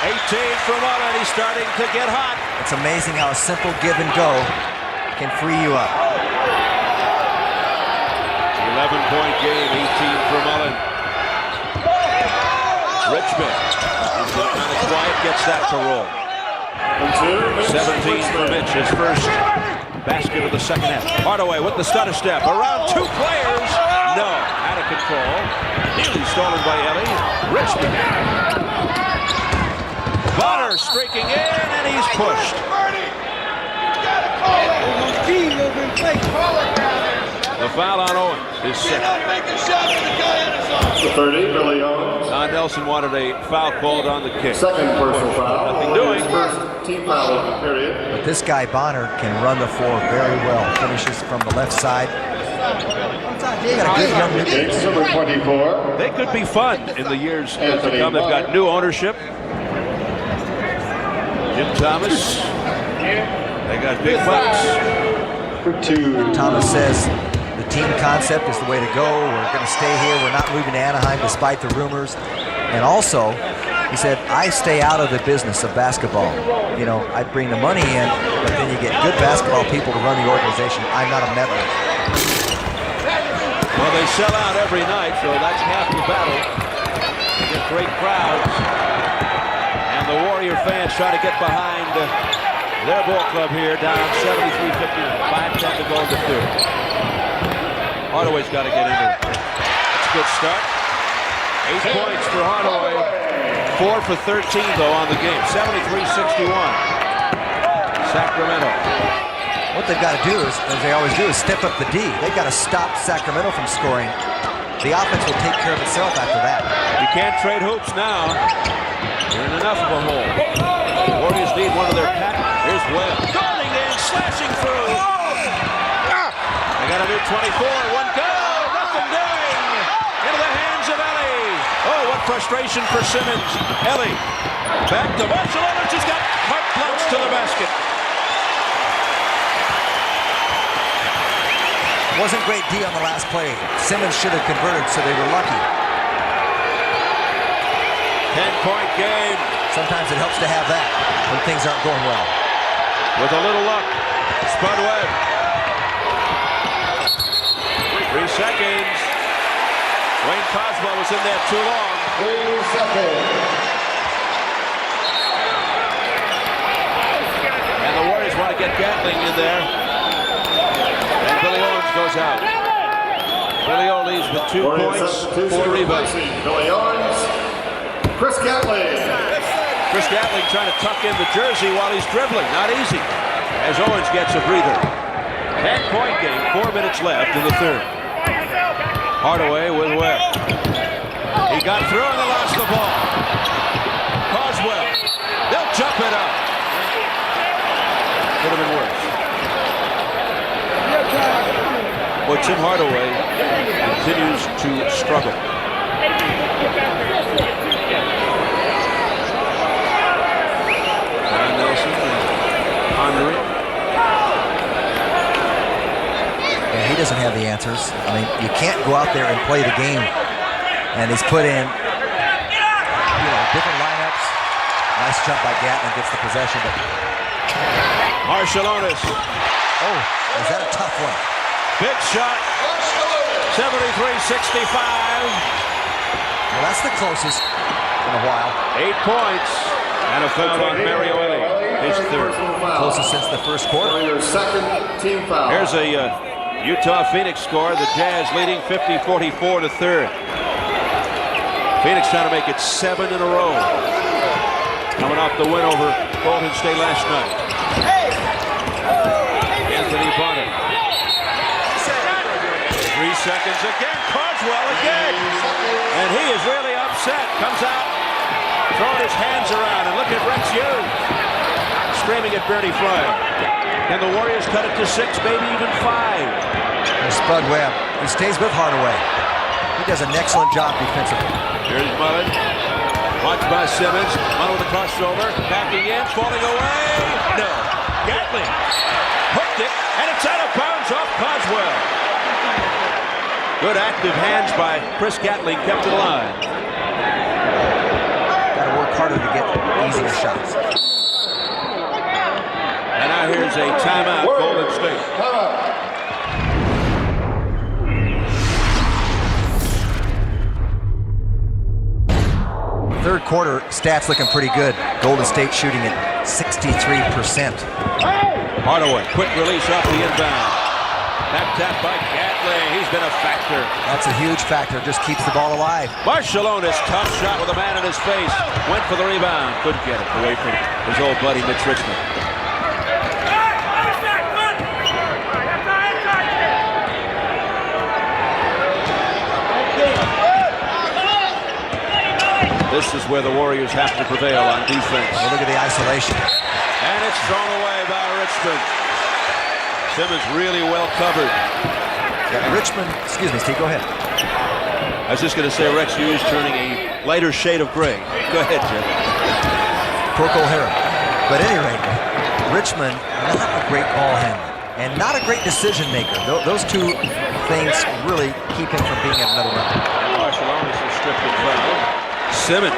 18 for Mullen. He's starting to get hot.
It's amazing how a simple give and go can free you up.
11-point game, 18 for Mullen. Richmond is kind of quiet, gets that to roll. 17 for Mitch, his first basket of the second half. Hardaway with the stutter step, around 2 players. No, out of control. Nearly stolen by Ellie. Richmond. Bonner streaking in, and he's pushed. The foul on Owens is second.
The 30, Billy Owens.
Don Nelson wanted a foul called on the kick.
Second personal foul.
Nothing doing.
First team foul of the period.
But this guy Bonner can run the floor very well. Finishes from the left side. He got a good young
James, number 24.
They could be fun in the years to come. They've got new ownership. Jim Thomas. They got big bucks.
For 2.
Thomas says the team concept is the way to go. We're going to stay here. We're not moving to Anaheim despite the rumors. And also, He said, I stay out of the business of basketball. You know, I bring the money in, but then you get good basketball people to run the organization. I'm not a meddler.
Well, they sell out every night, so that's half the battle. They get great crowds. And the Warrior fans try to get behind their ball club here, down 73-50, 5-10 to go in the third. Hardaway's got to get into it. That's a good start. 8 points for Hardaway. 4 for 13, though, on the game. 73-61. Sacramento.
What they've got to do is, as they always do, is step up the D. They've got to stop Sacramento from scoring. The offense will take care of itself after that.
You can't trade hoops now. You're in enough of a hole. The Warriors need one of their pack. Here's Webb. Darting in, slashing through. They got a new 24. One go. Nothing doing. Into the hands of Ellie. Oh, what frustration for Simmons. Ellie. Back to Marciulionis. He's got carte blanche to the basket.
Wasn't great D on the last play. Simmons should have converted, so they were lucky.
10-point game.
Sometimes it helps to have that when things aren't going well.
With a little luck, Spud Webb. 3 seconds. Wayne Coswell was in there too long.
3 seconds.
And the Warriors want to get Gatling in there. And Billy Owens goes out. Billy O leaves with 2 points, 4 rebounds.
Billy Owens. Chris Gatling.
Chris Gatling trying to tuck in the jersey while he's dribbling. Not easy. As Owens gets a breather. 10-point game, 4 minutes left in the third. Hardaway with Webb. He got through and they lost the ball. Coswell. They'll jump it up. Could have been worse. Boy, Tim Hardaway continues to struggle. And Nelson pondering.
Yeah, he doesn't have the answers. I mean, you can't go out there and play the game. And he's put in, different lineups. Nice jump by Gatling, gets the possession. But
Marciulionis.
oh, is that a tough one?
Big shot. 73-65.
Well, that's the closest in a while.
8 points. And a foul on Marciulionis. His third.
Closest since the first quarter.
Your second team foul.
Here's a Utah Phoenix score. The Jazz leading 50-44 to third. Phoenix trying to make it 7 in a row. Coming off the win over Golden State last night. Anthony Bonner. 3 seconds again. Coswell again. And he is really upset. Comes out, throwing his hands around. And look at Rex Hughes screaming at Bernie Fryer. And the Warriors cut it to 6, maybe even 5.
There's Spud Webb. He stays with Hardaway. He does an excellent job defensively.
Here's Mullen. Watched by Simmons. Mullen with a crossover. Backing in. Falling away. No. Gatling hooked it. And it's out of bounds off Coswell. Good active hands by Chris Gatling. Kept it alive.
Got to work harder to get easier shots.
And now here's a timeout. Golden State.
Timeout.
Third quarter stats looking pretty good. Golden State shooting at 63%.
Hardaway, quick release off the inbound. Back tap by Gatling. He's been a factor.
That's a huge factor. Just keeps the ball alive.
Marciulionis, tough shot with a man in his face. Went for the rebound. Couldn't get it away from his old buddy Mitch Richmond. This is where the Warriors have to prevail on defense.
Well, look at the isolation.
And it's thrown away by Richmond. Simmons really well covered.
Yeah, Richmond, excuse me, Steve, go ahead.
I was just going to say Rex Hughes turning a lighter shade of gray. Go ahead, Jim.
Brooke O'Hara. But at any rate, Richmond, not a great ball handler. And not a great decision maker. Those two things really keep him from being at another level.
Marciulionis is stripped and fouled. Simmons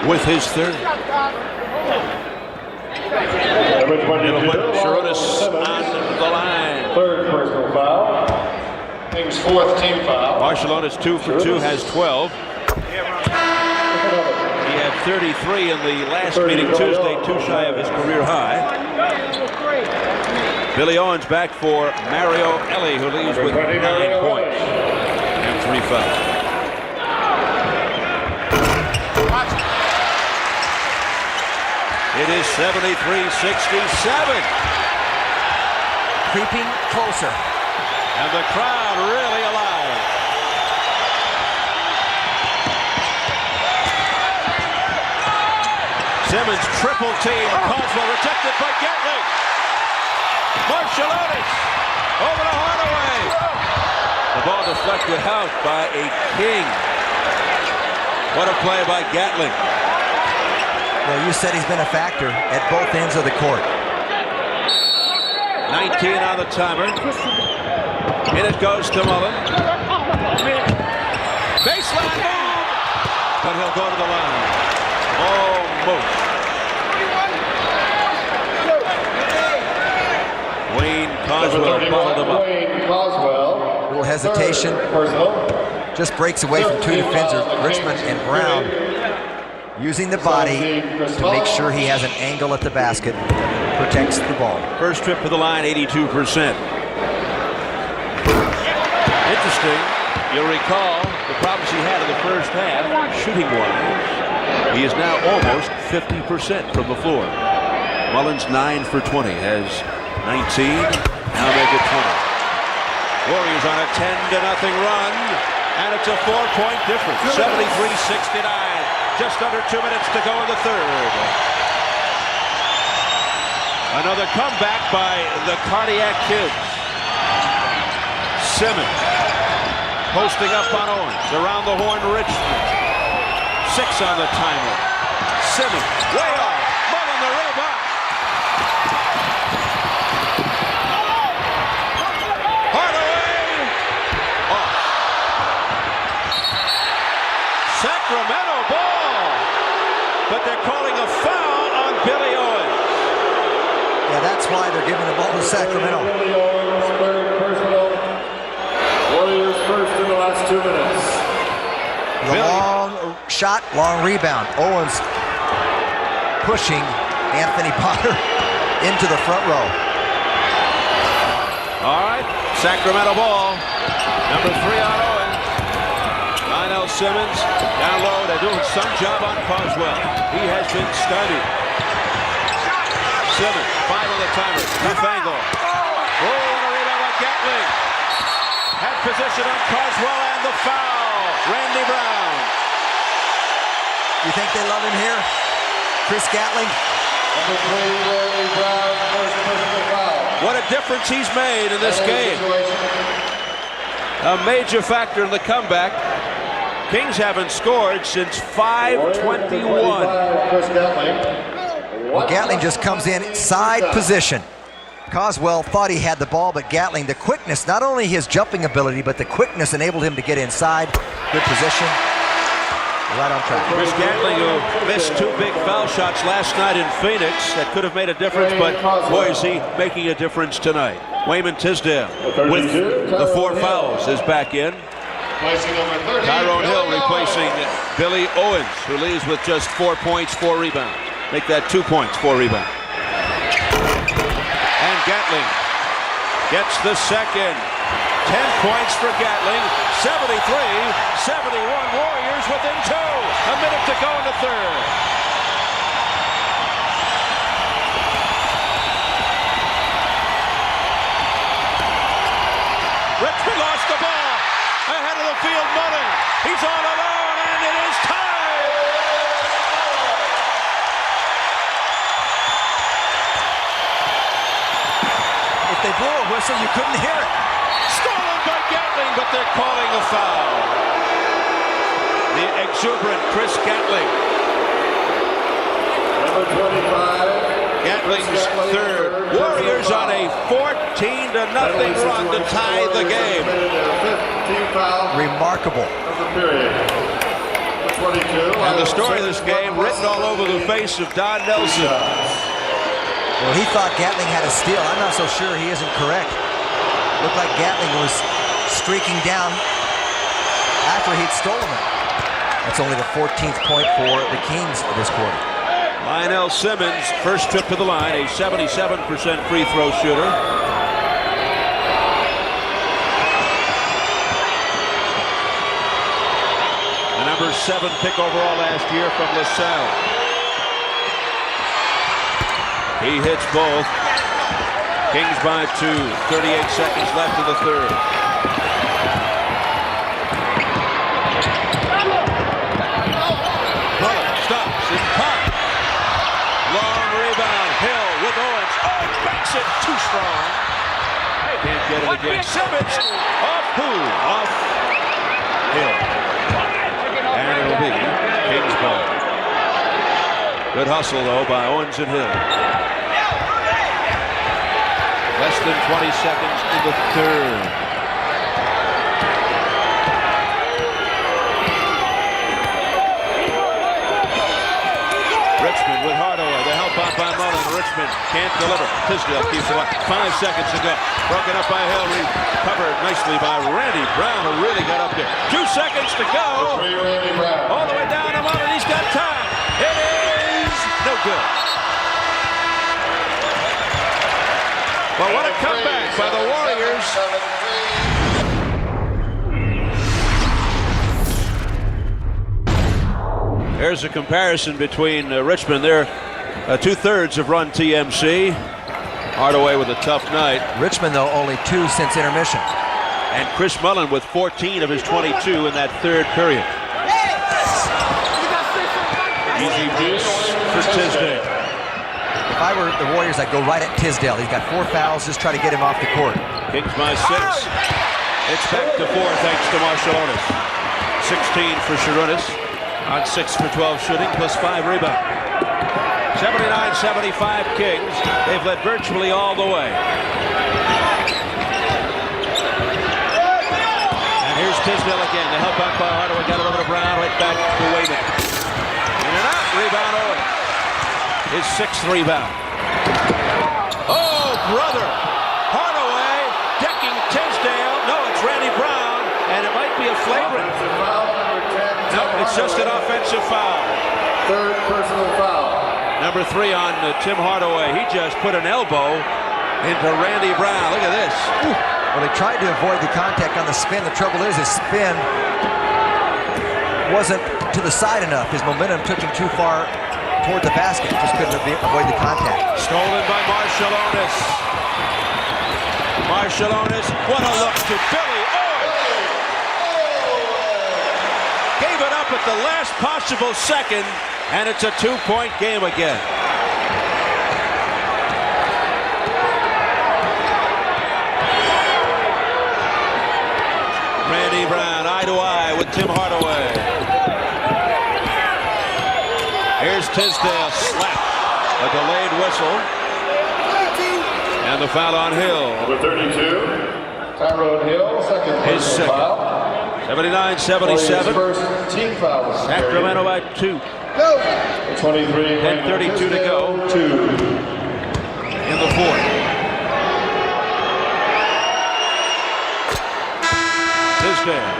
with his third.
Number 22,
Marciulionis on the line.
third personal foul. Kings' fourth team foul.
Marciulionis 2 for 2, has 12. He had 33 in the last meeting Tuesday, too shy of his career high. Billy Owens back for Marciulionis, who leads with 9 points and 3 fouls. It is 73-67.
Creeping closer.
And the crowd really alive. Simmons triple team. Coswell rejected by Gatling. Marciulionis over to Hardaway. The ball deflected out by a King. What a play by Gatling.
Well, you said he's been a factor at both ends of the court.
19 on the timer. In it goes to Mullen. Baseline move. But he'll go to the line. Almost. Wayne Coswell bottled him up.
Wayne Coswell.
A little hesitation.
Personal.
Just breaks away from two defenders, Richmond and Brown, using the body to make sure he has an angle at the basket, protects the ball.
First trip to the line, 82%. Interesting, you'll recall the problems he had in the first half, shooting-wise. He is now almost 50% from the floor. Mullins 9 for 20, has 19, now make it 20. Warriors on a 10-0 run, and it's a 4-point difference, 73-69. Just under 2 minutes to go in the third. Another comeback by the Cardiac Kids. Simmons posting up on Owens. Around the horn, Richmond. 6 on the timer. Simmons way off. Mullen the rebound. Hardaway off. Sacramento ball. But they're calling a foul on Billy Owens.
Yeah, that's why they're giving the ball to Sacramento.
Billy Owens, third personal. Warriors first in the last 2 minutes.
The long shot, long rebound. Owens pushing Anthony Potter into the front row.
All right, Sacramento ball. Number 3 on Owens. Lionel Simmons down low. They're doing some job on Coswell. He has been studied. Simmons, 5 on the timer. Tough angle. Oh, and a rebound by Gatling. Had position on Coswell and the foul. Randy Brown.
You think they love him here? Chris Gatling?
Number 3, Randy Brown, first personal foul.
What a difference he's made in this game. A major factor in the comeback. Kings haven't scored since 5:21.
Chris Gatling.
Well, Gatling just comes in side position. Coswell thought he had the ball, but Gatling, the quickness, not only his jumping ability, but the quickness enabled him to get inside. Good position. Right on track.
Chris Gatling, who missed 2 big foul shots last night in Phoenix that could have made a difference, but boy, is he making a difference tonight. Wayman Tisdale with the 4 fouls is back in. Tyrone Hill replacing Billy Owens, who leaves with just 4 points, 4 rebounds. Make that 2 points, 4 rebounds. And Gatling gets the second. 10 points for Gatling. 73-71. Warriors within 2. A minute to go in the third. Richmond lost the ball. Ahead of the field, Mullen. He's all alone, and it is tied.
If they blew a whistle, you couldn't hear it.
Stolen by Gatling, but they're calling a foul. The exuberant Chris Gatling.
Number 25.
Gatling's third. Warriors on a 14-0 run to tie the game.
Remarkable.
Remarkable.
Of the period. 22.
And the story of this game written all over the face of Don Nelson.
Well, he thought Gatling had a steal. I'm not so sure he isn't correct. Looked like Gatling was streaking down after he'd stolen it. That's only the 14th point for the Kings this quarter.
Lionel Simmons, first trip to the line, a 77% free throw shooter. The number 7 pick overall last year from LaSalle. He hits both. Kings by 2. 38 seconds left in the third. Muller stops and pop. Long rebound. Hill with Owens. Oh, banks it. Too strong. Can't get it again. Simmons. Off who? Off Hill. And it'll be Kings ball. Good hustle, though, by Owens and Hill. Less than 20 seconds in the third. Richmond with Hardaway. The help out by Mullen. Richmond can't deliver. Tisdale keeps it up. 5 seconds to go. Broken up by Hill. Recovered nicely by Randy Brown, who really got up there. 2 seconds to go. All the way down to Mullen. He's got time. It is no good. Well, what a comeback by the Warriors. There's a comparison between Richmond. They're 2/3 have run TMC. Hardaway with a tough night.
Richmond, though, only 2 since intermission.
And Chris Mullen with 14 of his 22 in that third period. Easy juice for Tisdale.
If I were the Warriors, I'd go right at Tisdale. He's got 4 fouls. Just try to get him off the court.
Kings by 6. It's back to 4 thanks to Marciulionis. 16 for Sharunas on 6 for 12 shooting plus 5 rebounds. 79-75 Kings. They've led virtually all the way. And here's Tisdale again. The help out by Hardaway. Got it over to Brown. Right back to Wayman. In and out. Rebound Owens. His 6th rebound. Oh, brother! Hardaway decking Tisdale. No, it's Randy Brown, and it might be a flagrant. No, it's just an offensive foul.
3rd personal foul.
Number 3 on Tim Hardaway. He just put an elbow into Randy Brown. Look at this.
Well, they tried to avoid the contact on the spin. The trouble is his spin wasn't to the side enough. His momentum took him too far toward the basket. Just couldn't avoid the contact.
Stolen by Marciulionis. Marciulionis, what a look to Billy Owens. Gave it up at the last possible second, and it's a 2-point game again. Randy Brown, eye to eye with Tim Hardaway. Here's Tisdale, slap. A delayed whistle. And the foul on Hill.
Number 32, Tyrone Hill, 2nd
His
personal
2nd.
foul.
79-77.
First team foul.
Sacramento by 2.
23.
10:32 to go.
2.
In the 4th. Tisdale.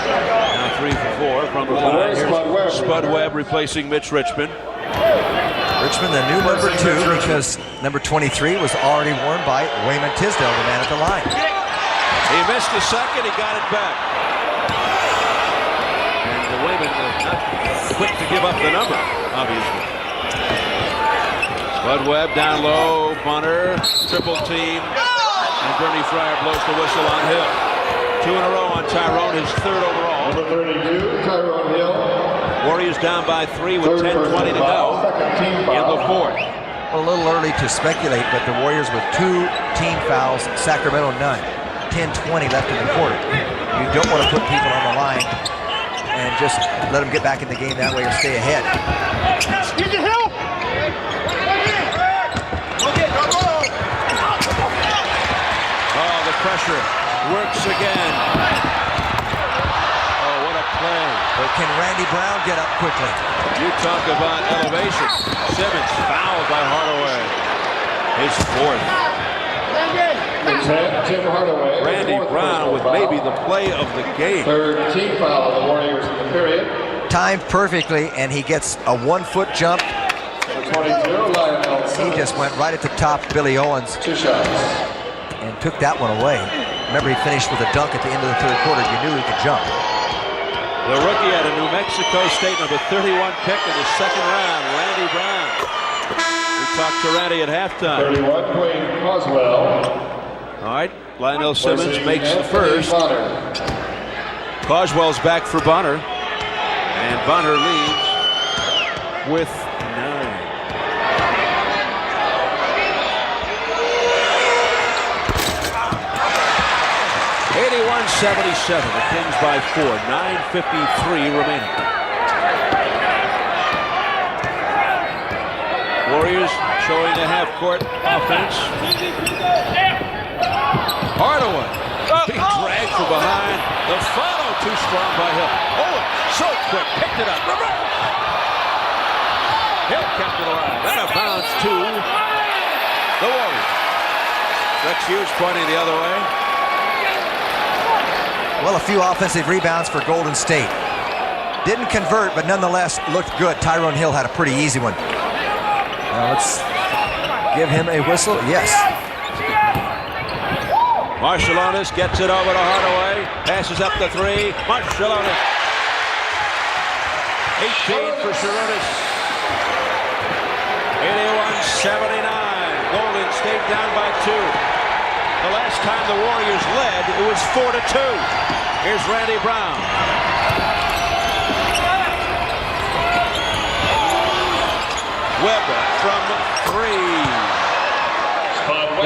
Now 3 for 4 from the line. Here's Spud Webb replacing Mitch Richmond.
Richmond, the new number 2, because number 23 was already worn by Wayman Tisdale, the man at the line.
He missed the second, he got it back. And the Wayman not quick to give up the number, obviously. Spud Webb down low, Bunner, triple team, and Bernie Fryer blows the whistle on Hill. 2 in a row on Tyrone, his 3rd overall.
Number 32, Tyrone Hill.
Warriors down by 3 with 10:20 to go in the 4th.
A little early to speculate, but the Warriors with 2 team fouls, Sacramento none. 10:20 left in the quarter. You don't want to put people on the line and just let them get back in the game that way or stay ahead.
Oh, the pressure works again. Oh, what a play.
Or can Randy Brown get up quickly?
You talk about elevation. Simmons fouled by Hardaway. His fourth.
Tim Hardaway.
Randy Brown with maybe the play of the game.
Third team foul of the Warriors in the period.
Timed perfectly, and he gets a 1-foot jump.
Number 22, Lionel
He
Simmons.
just went right at the top, Billy Owens,
2 shots.
and took that one away. Remember, he finished with a dunk at the end of the third quarter. You knew he could jump.
The rookie at a New Mexico State number 31 pick in the second round, Randy Brown. We talked to Randy at halftime.
31, Queen Coswell.
All right, Lionel Simmons makes the
Anthony
first.
Bonner.
Coswell's back for Bonner. And Bonner leads with 9. (81-77). The Kings by 4. 9:53 remaining. Warriors showing the half-court offense. Hardaway being dragged from behind. The follow too strong by Hill. Oh, so quick, picked it up. Hill kept it alive. Out of bounds to the Warriors. Rex Hughes pointing the other way.
Well, a few offensive rebounds for Golden State. Didn't convert, but nonetheless looked good. Tyrone Hill had a pretty easy one. Now let's give him a whistle. Yes.
Marciulionis gets it over to Hardaway. Passes up the 3. Marciulionis. 18 for Marciulionis. 81-79. Golden State down by 2. The last time the Warriors led, it was 4-2. Here's Randy Brown. Webb from 3.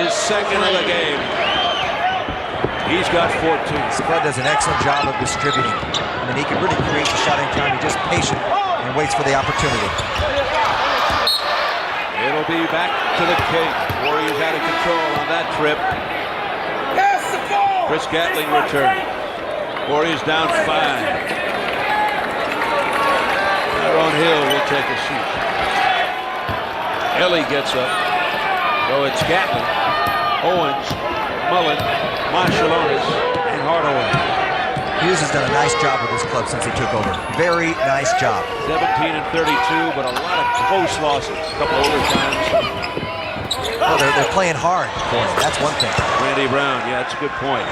His second of the game. He's got 14.
Spud does an excellent job of distributing. I mean, he can really create the shot anytime. He's just patient and waits for the opportunity.
It'll be back to the Kings. Warriors out of control on that trip. Chris Gatling returned. Warriors down 5. Tyrone Hill will take a seat. Ellie gets up. So it's Gatling, Owens, Mullen, Marciulionis, and Hardaway.
Hughes has done a nice job with this club since he took over. Very nice job.
17-32, but a lot of close losses. A couple of overtimes.
Well, they're playing hard for him. That's one thing.
Randy Brown, yeah, that's a good point.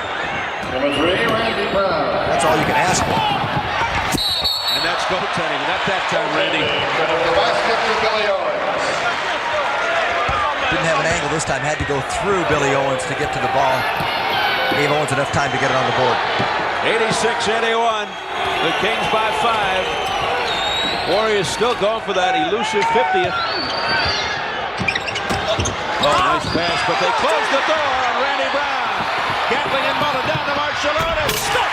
Number 3, Randy Brown.
That's all you can ask for.
And that's goaltending. Not that time, Randy.
The basket to Billy Owens.
Didn't have an angle this time. Had to go through Billy Owens to get to the ball. Gave Owens enough time to get it on the board.
86-81. The Kings by 5. Warriors still going for that elusive 50th. Oh, nice pass, but they close the door on Randy Brown. Gatling and Mullen down to Marciulionis. Stop!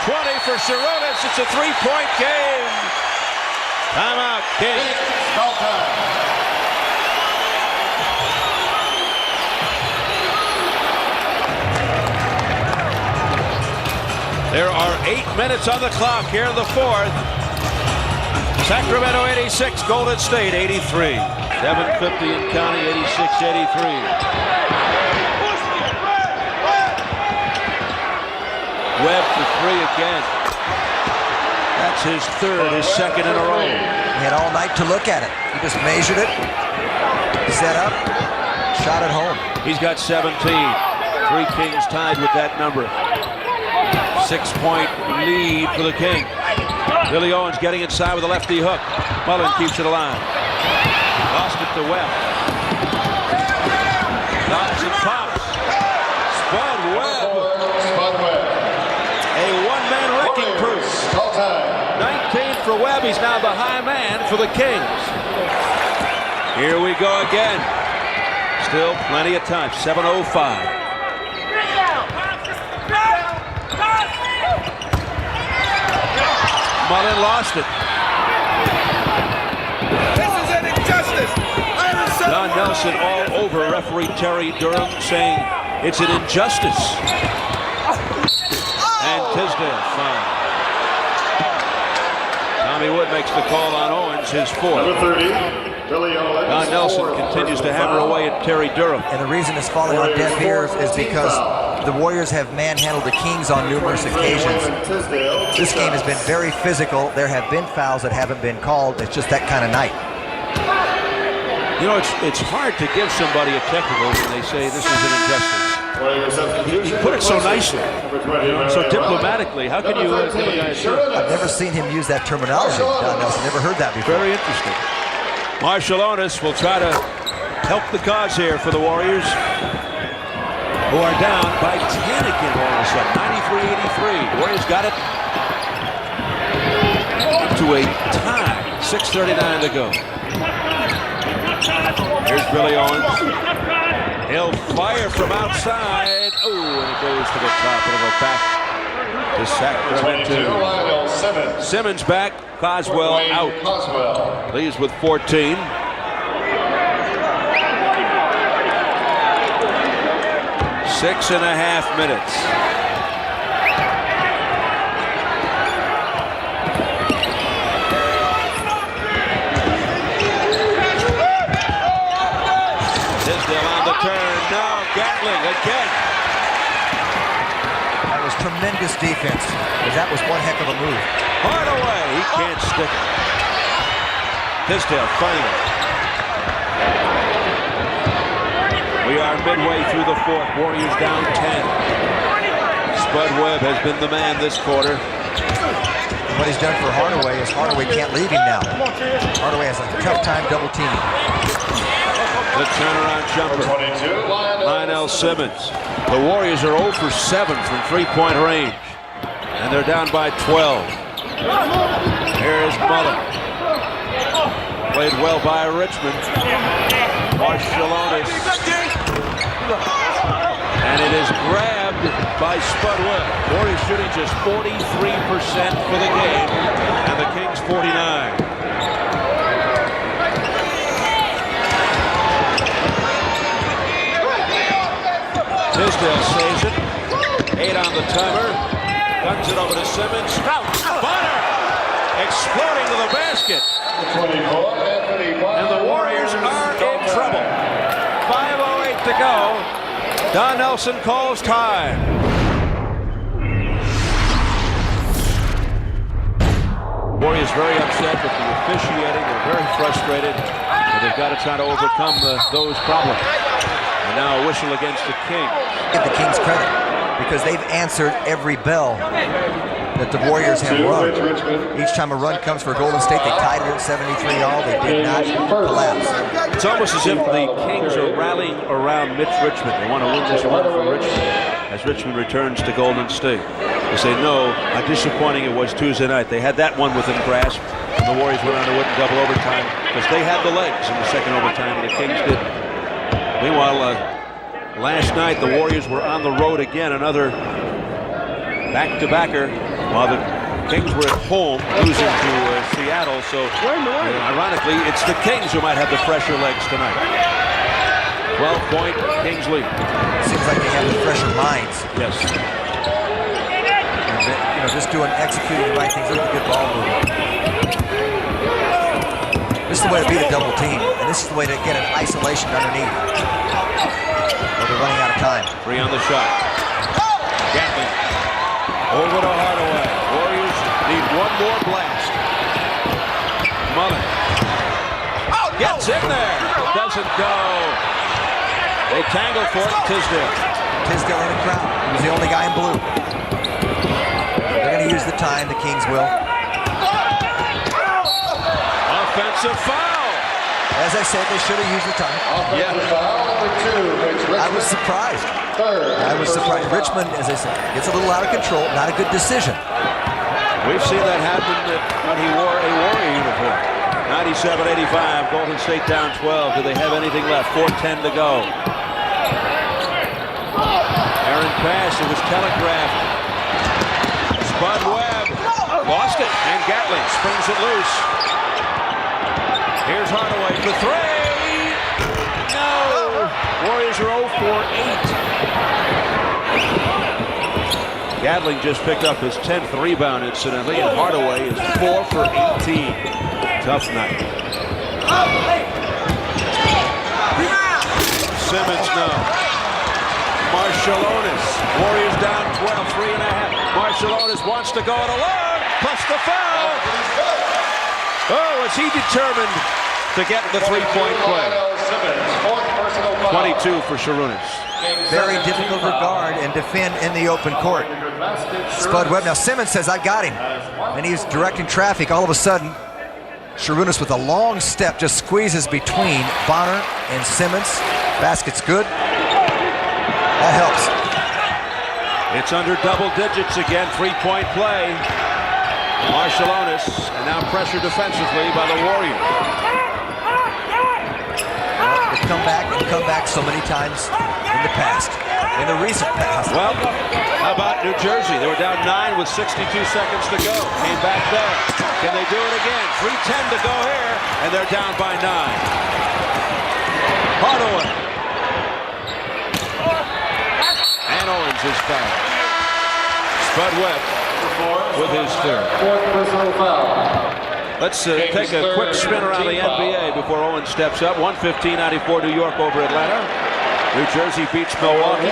20 for Marciulionis. It's a 3-point game. Timeout, Kings.
Call time.
There are 8 minutes on the clock here in the 4th. Sacramento 86, Golden State 83. 7:50 and counting, 86-83. Webb for 3 again. That's his third, his second in a row.
He had all night to look at it. He just measured it, set up, shot it home.
He's got 17. 3 Kings tied with that number. 6-point lead for the Kings. Billy Owens getting inside with a lefty hook. Mullen keeps it alive. Lost it to Webb. Knocks and pops. Spud Webb.
Spud Webb.
A one-man wrecking crew.
Call time.
19 for Webb. He's now the high man for the Kings. Here we go again. Still plenty of time. 7:05. Mullen lost it.
This is an injustice.
Don Nelson all over referee Terry Durham saying it's an injustice. And Tisdale foul. Tommy Wood makes the call on Owens, his fourth.
Number 30, Billy Owens.
Don Nelson continues to hammer away at Terry Durham.
And the reason it's falling on deaf ears is because the Warriors have manhandled the Kings on numerous occasions. This game has been very physical. There have been fouls that haven't been called. It's just that kind of night.
You know, it's hard to give somebody a technical when they say this is an injustice. You put it so nicely, so diplomatically. How can you give a guy a shirt?
I've never seen him use that terminology, Don Nelson. Never heard that before.
Very interesting. Marciulionis will try to help the cause here for the Warriors, who are down by 10 again all of a sudden. 93-83. Warriors got it to a tie. 6:39 to go. Here's Billy Owens. He'll fire from outside. Oh, and it goes to the top. It'll go back to Sacramento. Simmons back. Coswell out. Leaves with 14. Six and a half minutes. Tisdale on the turn. Now Gatling again.
That was tremendous defense. That was one heck of a move.
Hardaway, he can't stick it. Tisdale finally. We are midway through the fourth. Warriors down 10. Spud Webb has been the man this quarter.
What he's done for Hardaway is Hardaway can't leave him now. Hardaway has a tough time double teaming.
The turnaround jumper. Lionel Simmons. The Warriors are 0 for 7 from three-point range. And they're down by 12. Here's Mullen. Played well by Richmond. Marciulionis. And it is grabbed by Spud Webb. Warriors shooting just 43% for the game. And the Kings 49. Tisdale saves it. 8 on the timer. Guns it over to Simmons. Bonner exploding to the basket. And the Warriors are in trouble. 5:08 to go. Don Nelson calls time. Warriors very upset with the officiating. They're very frustrated. And they've got to try to overcome those problems. And now a whistle against the Kings.
Give the Kings credit because they've answered every bell that the Warriors have run. Each time a run comes for Golden State, they tied it at 73 all. They did not collapse.
It's almost as if the Kings are rallying around Mitch Richmond. They want to win this one for Richmond as Richmond returns to Golden State. They say, no, how disappointing it was Tuesday night. They had that one within grasp, and the Warriors went on to win double overtime because they had the legs in the second overtime, and the Kings didn't. Meanwhile, last night the Warriors were on the road again, another back-to-backer, while the Kings were at home losing to Seattle. So, ironically, it's the Kings who might have the fresher legs tonight. 12-point Kings lead.
Seems like they have the fresher minds.
Yes.
And, just executing the right things. Look at the good ball movement. This is the way to beat a double team, and this is the way to get an isolation underneath. Well, they're running out of time.
3 on the shot. Gatling over to Hardaway. Warriors need one more blast. Mullen gets in there. Doesn't go. They tangle for it. Tisdale.
Tisdale in the crowd. He was the only guy in blue. They're going to use the time. The Kings will.
Offensive foul.
As I said, they should have used the time.
Yeah.
I was surprised. I was surprised. Richmond, as I said, gets a little out of control. Not a good decision.
We've seen that happen when he wore a Warrior uniform. 97-85. Golden State down 12. Do they have anything left? 4:10 to go. Aaron pass. It was telegraphed. Spud Webb lost it, and Gatling springs it loose. Here's Hardaway for 3. No! Warriors are 0 for 8. Hadling just picked up his 10th rebound incidentally, and Hardaway is 4 for 18. Tough night. Simmons no. Marciulionis. Warriors down 12, 3.5. Marciulionis wants to go it alone, plus the foul. Oh, is he determined to get the three-point play? 22 for Marciulionis.
Very difficult to guard and defend in the open court. Spud Webb. Now Simmons says, I got him. And he's directing traffic. All of a sudden, Marciulionis with a long step just squeezes between Bonner and Simmons. Basket's good. That helps.
It's under double digits again. Three-point play. Marciulionis, and now pressure defensively by the Warriors.
They come back so many times in the past, in the recent past.
Well, how about New Jersey? They were down 9 with 62 seconds to go. Came back there. Can they do it again? 3:10 to go here, and they're down by 9. Hardaway. And Owens is fouled. Spud Webb with his third.
Fourth personal foul.
Let's take a quick spin around the NBA before Owens steps up. 115-94 New York over Atlanta. New Jersey beats Milwaukee.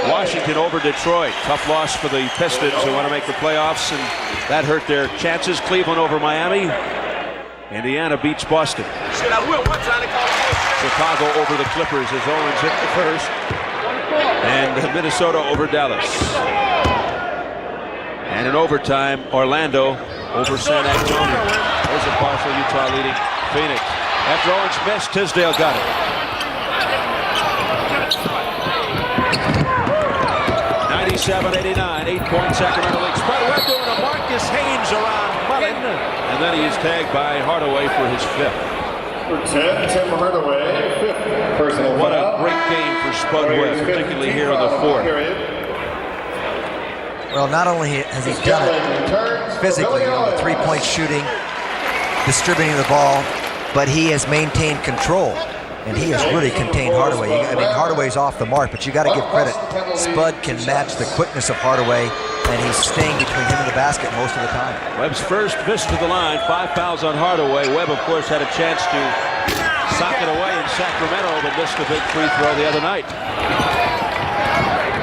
Washington over Detroit. Tough loss for the Pistons who want to make the playoffs, and that hurt their chances. Cleveland over Miami. Indiana beats Boston. Chicago over the Clippers as Owens hit the first. And Minnesota over Dallas. And in overtime, Orlando over San Antonio. There's a partial Utah leading Phoenix. After Owens missed, Tisdale got it. 97-89, 8-point Sacramento League. Spud Webb doing a Marcus Haynes around Mullen. And then he is tagged by Hardaway for his 5th.
For 10, Tim Hardaway, 5th personal foul.
What a great game for Spud Webb, particularly here in the 4th.
Well, not only has he done it physically, with three-point shooting, distributing the ball, but he has maintained control, and he has really contained Hardaway. I mean, Hardaway's off the mark, but you got to give credit. Spud can match the quickness of Hardaway, and he's staying between him and the basket most of the time.
Webb's first miss to the line, 5 fouls on Hardaway. Webb, of course, had a chance to sock it away in Sacramento, but missed a big free throw the other night.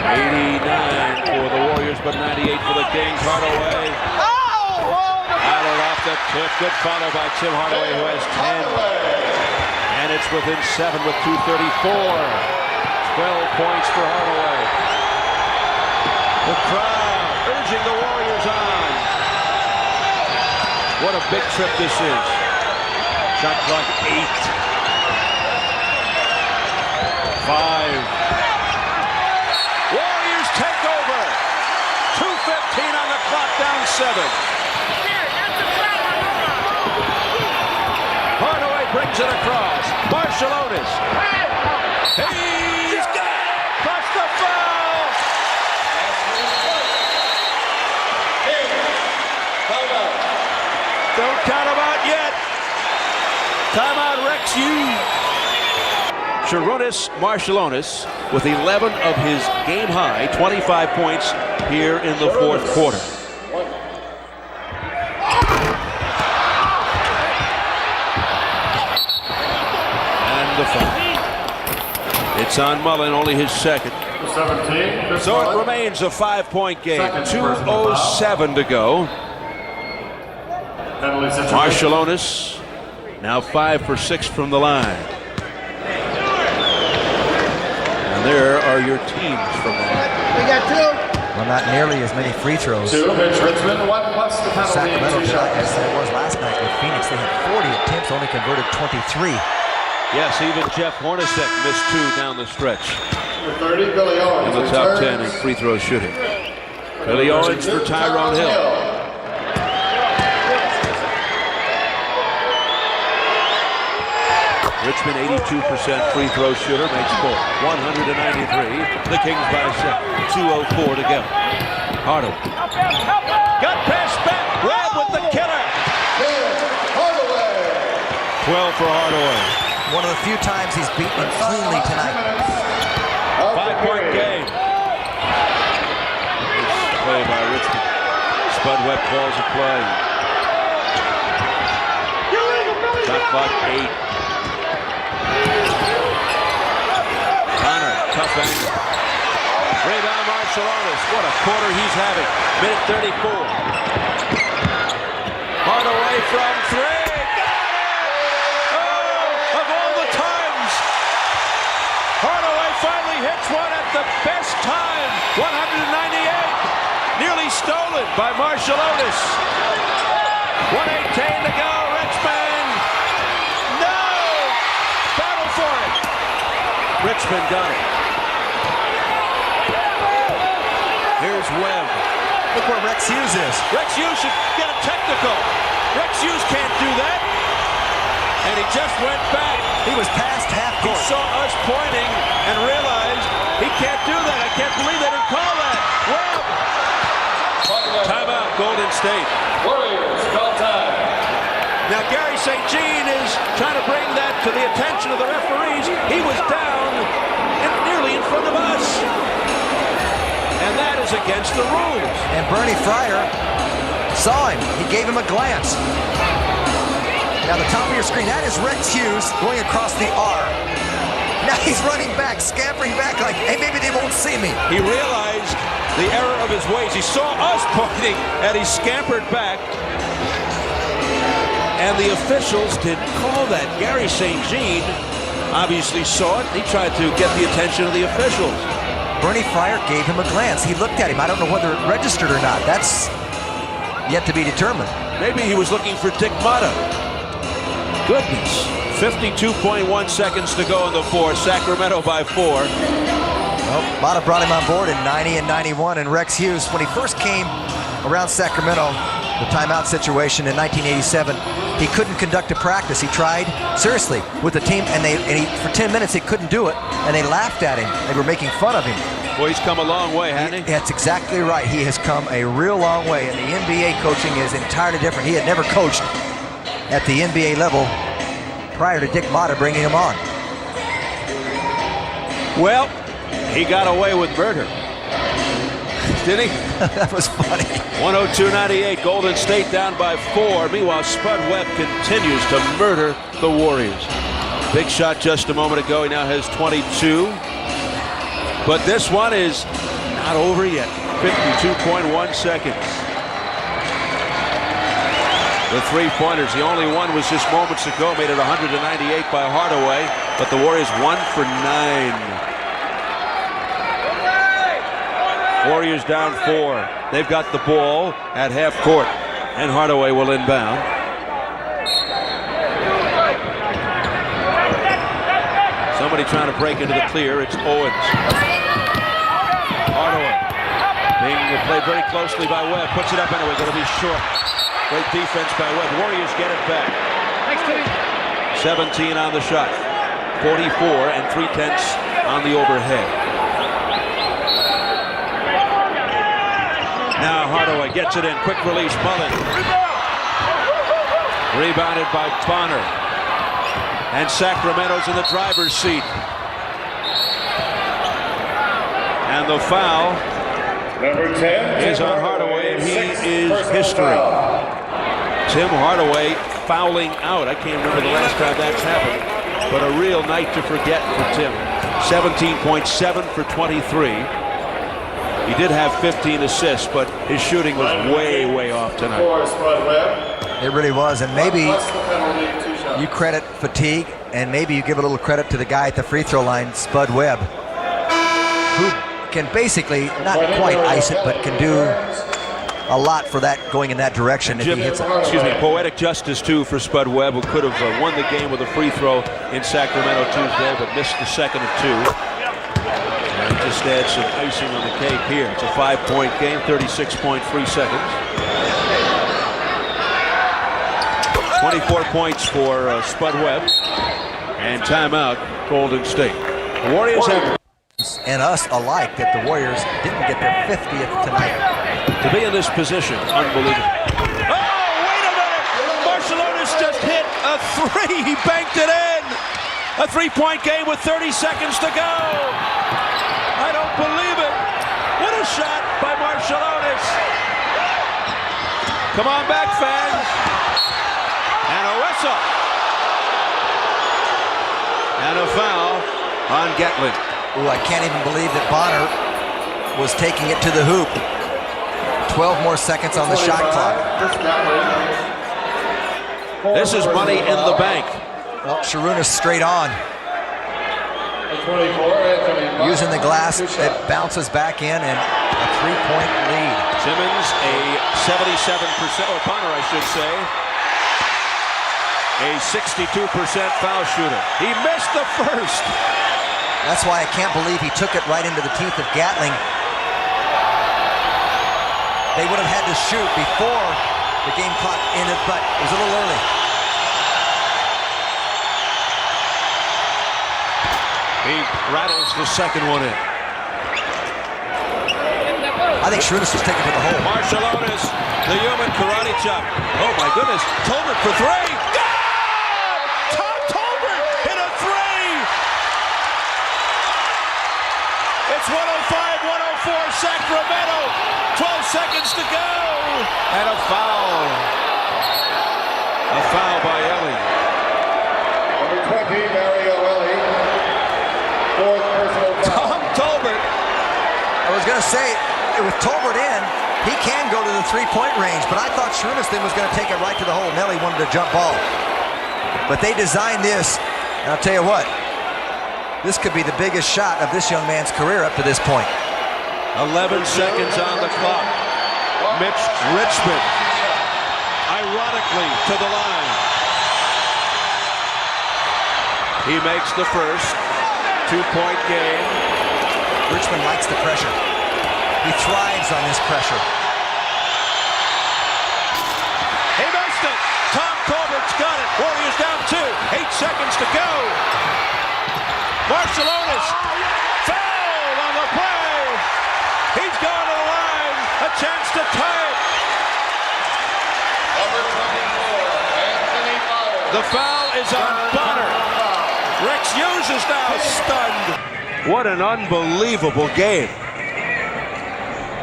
89 for the Warriors, but 98 for the Kings. Hardaway. Allen off the tip. Good follow by Tim Hardaway, who has 10. And it's within 7 with 2:34. 12 points for Hardaway. The crowd urging the Warriors on. What a big trip this is. Shot clock 8. 5. Warriors take over. 2:15 on the clock, down 7. Hardaway brings it across. Marciulionis. He's got it. Plus the foul. Don't count him out yet. Timeout, Rex. Marciulionis with 11 of his game-high 25 points here in the 4th quarter. And the foul. It's on Mullen, only his 2nd.
17.
So it remains a 5-point game. 2:07 to go. Marciulionis now 5 for 6 from the line. There are your teams from that.
We got 2.
Well, not nearly as many free throws.
2, Mitch Richmond, 1 plus the penalty.
Sacramento tonight as it was last night with Phoenix. They had 40 attempts, only converted 23.
Yes, even Jeff Hornacek missed 2 down the stretch.
30, Billy Owens.
In the top 10 in free throw shooting. Billy Owens for Tyrone Hill. Richmond 82% free throw shooter, makes 4. 193. The Kings by 7. 2:04 to go. Hardaway. Got past back. Webb with the killer. 12 for Hardaway.
One of the few times he's beaten him cleanly tonight.
5-point game. His play by Richmond. Spud Webb calls a play. Shot clock 8. Connor, tough angle. Rebound Marciulionis. What a quarter he's having. Minute 34. Hardaway from 3. Got it! Oh, of all the times. Hardaway finally hits one at the best time. 198. Nearly stolen by Marciulionis. 1:18 to go. Richmond. No! Battle for it. Richmond got it. Here's Webb.
Look where Rex Hughes is.
Rex Hughes should get a technical. Rex Hughes can't do that. And he just went back.
He was past half
He
court.
saw us pointing and realized he can't do that. I can't believe they didn't call that. Webb. Timeout, Golden State.
Warriors, call time.
Now Gary St. Jean is trying to bring that to the attention of the referees. He was down and nearly in front of us. And that is against the rules.
And Bernie Fryer saw him. He gave him a glance. Now the top of your screen, that is Rex Hughes going across the R. Now he's running back, scampering back like, hey, maybe they won't see me.
He realized the error of his ways. He saw us pointing and he scampered back. And the officials didn't call that. Gary St. Jean obviously saw it. He tried to get the attention of the officials.
Bernie Fryer gave him a glance. He looked at him. I don't know whether it registered or not. That's yet to be determined.
Maybe he was looking for Dick Motta. Goodness. 52.1 seconds to go in the fourth. Sacramento by 4.
Well, Motta brought him on board in 90 and 91. And Rex Hughes, when he first came around Sacramento, the timeout situation in 1987, he couldn't conduct a practice. He tried seriously with the team, and for 10 minutes he couldn't do it, and they laughed at him. They were making fun of him.
Well, he's come a long way, hasn't he?
That's exactly right. He has come a real long way, and the NBA coaching is entirely different. He had never coached at the NBA level prior to Dick Motta bringing him on.
Well, he got away with murder. Did he?
That was funny.
102-98, Golden State down by 4. Meanwhile, Spud Webb continues to murder the Warriors. Big shot just a moment ago. He now has 22. But this one is not over yet. 52.1 seconds. The three-pointers, the only one was just moments ago, made it 198 by Hardaway, but the Warriors 1 for 9. Warriors down 4. They've got the ball at half court, and Hardaway will inbound. Somebody trying to break into the clear. It's Owens. Hardaway being played very closely by Webb. Puts it up anyway. Going to be short. Great defense by Webb. Warriors get it back. 17 on the shot. 44 and 3/10 on the overhead. Now Hardaway gets it in. Quick release. Mullen. Rebounded by Bonner. And Sacramento's in the driver's seat. And the foul
Number 10
is on Hardaway, and he is history. Tim Hardaway fouling out. I can't remember the last time that's happened, but a real night to forget for Tim. 17.7 for 23. He did have 15 assists, but his shooting was way, way off tonight.
It really was, and maybe you credit fatigue, and maybe you give a little credit to the guy at the free throw line, Spud Webb, who can basically, not quite ice it, but can do a lot for that, going in that direction if he hits it.
Excuse me, poetic justice too for Spud Webb, who could have won the game with a free throw in Sacramento Tuesday, but missed the second of 2. And just add some icing on the cake here. It's a 5-point game, 36.3 seconds. 24 points for Spud Webb, and timeout, Golden State. The Warriors have,
and us alike, that the Warriors didn't get their 50th tonight.
to be in this position, unbelievable. Oh, wait a minute! Marciulionis just hit a 3. He banked it in. A 3-point game with 30 seconds to go. I don't believe it. What a shot by Marciulionis. Come on back, fans. And a whistle. And a foul on Gatling.
Ooh, I can't even believe that Bonner was taking it to the hoop. 12 more seconds on the shot clock.
This is money in the bank.
Well, Marciulionis straight on. Using the glass, it bounces back in and a 3-point lead.
Simmons, a 77%, or Bonner, I should say, a 62% foul shooter. He missed the first.
That's why I can't believe he took it right into the teeth of Gatling. They would have had to shoot before the game clock ended, but it was a little early.
He rattles the second one in.
I think Marciulionis was taken to the hole.
Marciulionis, the human karate chop. Oh my goodness, Tolbert for three. Yeah! Tom Tolbert hit a three. It's 105-104 Sacramento. 12 seconds to go. And a foul. A foul by Ellie.
Number 20, Mario Ellie. Fourth personal foul.
Tom Tolbert.
I was going to say, with Tolbert in, he can go to the three-point range, but I thought Marciulionis then was going to take it right to the hole. Nelly wanted a jump ball. But they designed this, and I'll tell you what, this could be the biggest shot of this young man's career up to this point.
11 seconds on the clock. Mitch Richmond, ironically, to the line. He makes the first. 2-point game.
Richmond likes the pressure. He thrives on this pressure.
He missed it. Tom Tolbert's got it. Warriors down 2. 8 seconds to go. Marciulionis fouled on the play. He's gone to the line. A chance to tie it.
Number 24, Anthony Myers.
The foul is on Bonner. Rex Hughes is now stunned. What an unbelievable game.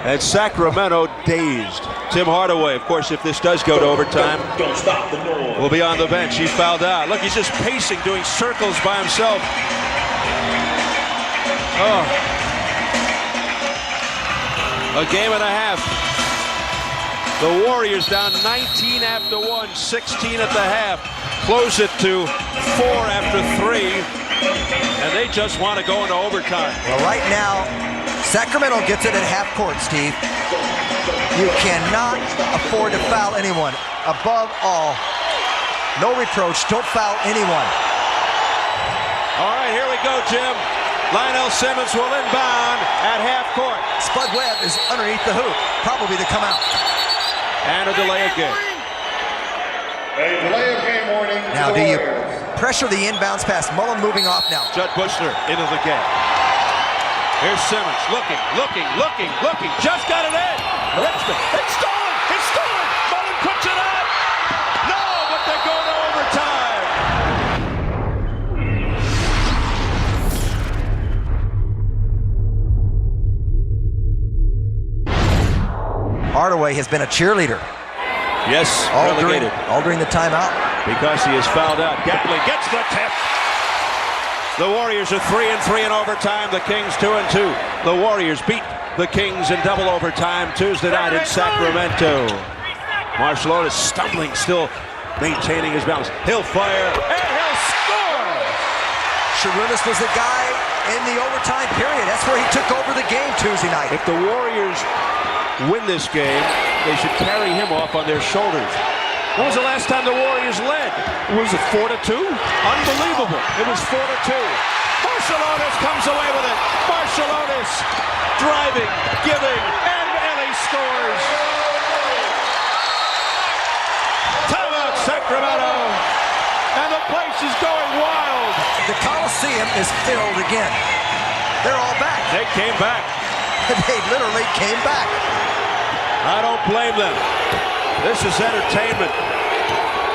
And Sacramento dazed. Tim Hardaway, of course, if this does go to overtime, will be on the bench. He's fouled out. Look, he's just pacing, doing circles by himself. Oh. A game and a half. The Warriors down 19 after 1, 16 at the half. Close it to 4 after 3. And they just want to go into overtime.
Well, right now, Sacramento gets it at half court, Steve. You cannot afford to foul anyone. Above all, no reproach. Don't foul anyone.
All right, here we go, Jim. Lionel Simmons will inbound at half court.
Spud Webb is underneath the hoop. Probably to come out.
And a delay of game.
A delay of game warning.
Now, do you pressure the inbounds pass? Mullen moving off now.
Judd Bushler into the game. Here's Simmons looking. Just got it in. Richmond. It's stolen. Mullen puts it up. No, but they go to overtime.
Hardaway has been a cheerleader.
Yes, relegated.
All during the timeout.
Because he is fouled out. Gatling gets the tip. The Warriors are 3-3 in overtime. The Kings 2-2. The Warriors beat the Kings in double overtime Tuesday night in Sacramento. Marciulionis stumbling, still maintaining his balance. He'll fire and he'll score.
Marciulionis was the guy in the overtime period. That's where he took over the game Tuesday night.
If the Warriors win this game, they should carry him off on their shoulders. When was the last time the Warriors led? Was it 4-2? Unbelievable. It was 4-2. Marciulionis comes away with it. Marciulionis driving, giving, and Ellie scores. Timeout, Sacramento. And the place is going wild.
The Coliseum is filled again. They're all back.
They came back.
They literally came back.
I don't blame them. This is entertainment.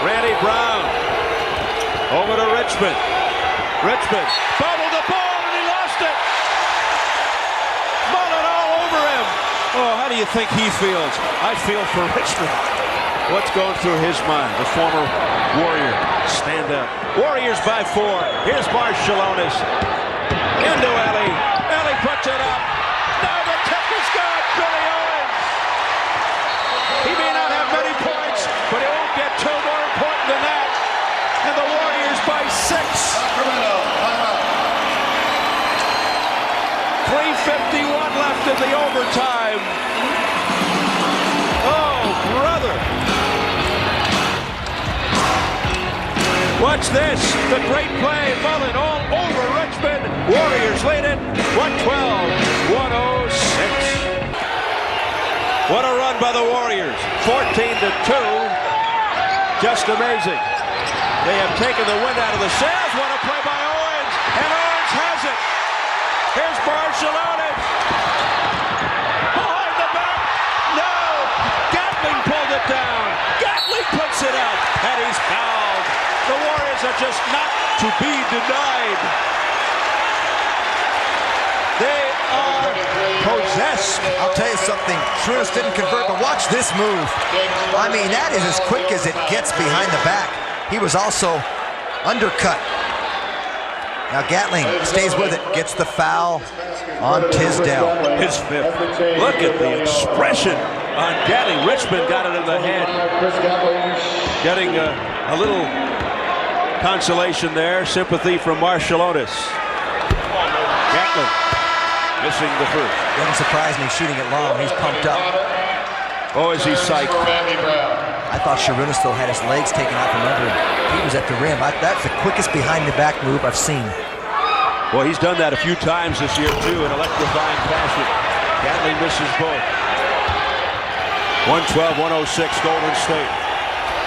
Randy Brown over to Richmond. Richmond bobbled the ball and he lost it. Mullen all over him. Oh, how do you think he feels? I feel for Richmond. What's going through his mind? The former Warrior. Stand up. Warriors by 4. Here's Marciulionis. Into Ellie. Ellie puts it up. No, the tip is good. Billy Owens. He may not have many points, but he won't get 2 more important than that. And the Warriors by 6. 3:51 left in the overtime. Oh, brother. Watch this. The great play. Mullen all over Richmond. Warriors lead it. 112-106. What a run by the Warriors. 14-2. Just amazing. They have taken the wind out of the sails. What a play by Owens. And Owens has it. Here's Marciulionis. Behind the back. No. Gatling pulled it down. Gatling puts it up. And he's fouled. The Warriors are just not to be denied. They are possessed.
I'll tell you something. Marciulionis didn't convert, but watch this move. I mean, that is as quick as it gets behind the back. He was also undercut. Now Gatling stays with it, gets the foul on Tisdale.
His 5th. Look at the expression on Gatling. Richmond got it in the head. Getting a little consolation there. Sympathy from Marciulionis. Gatling missing the first.
Doesn't surprise me shooting it long. He's pumped up.
Oh, is he psyched?
I thought Marciulionis still had his legs taken out from under him. He was at the rim. That's the quickest behind-the-back move I've seen.
Well, he's done that a few times this year, too, in electrifying fashion. Gatling misses both. 112-106, Golden State.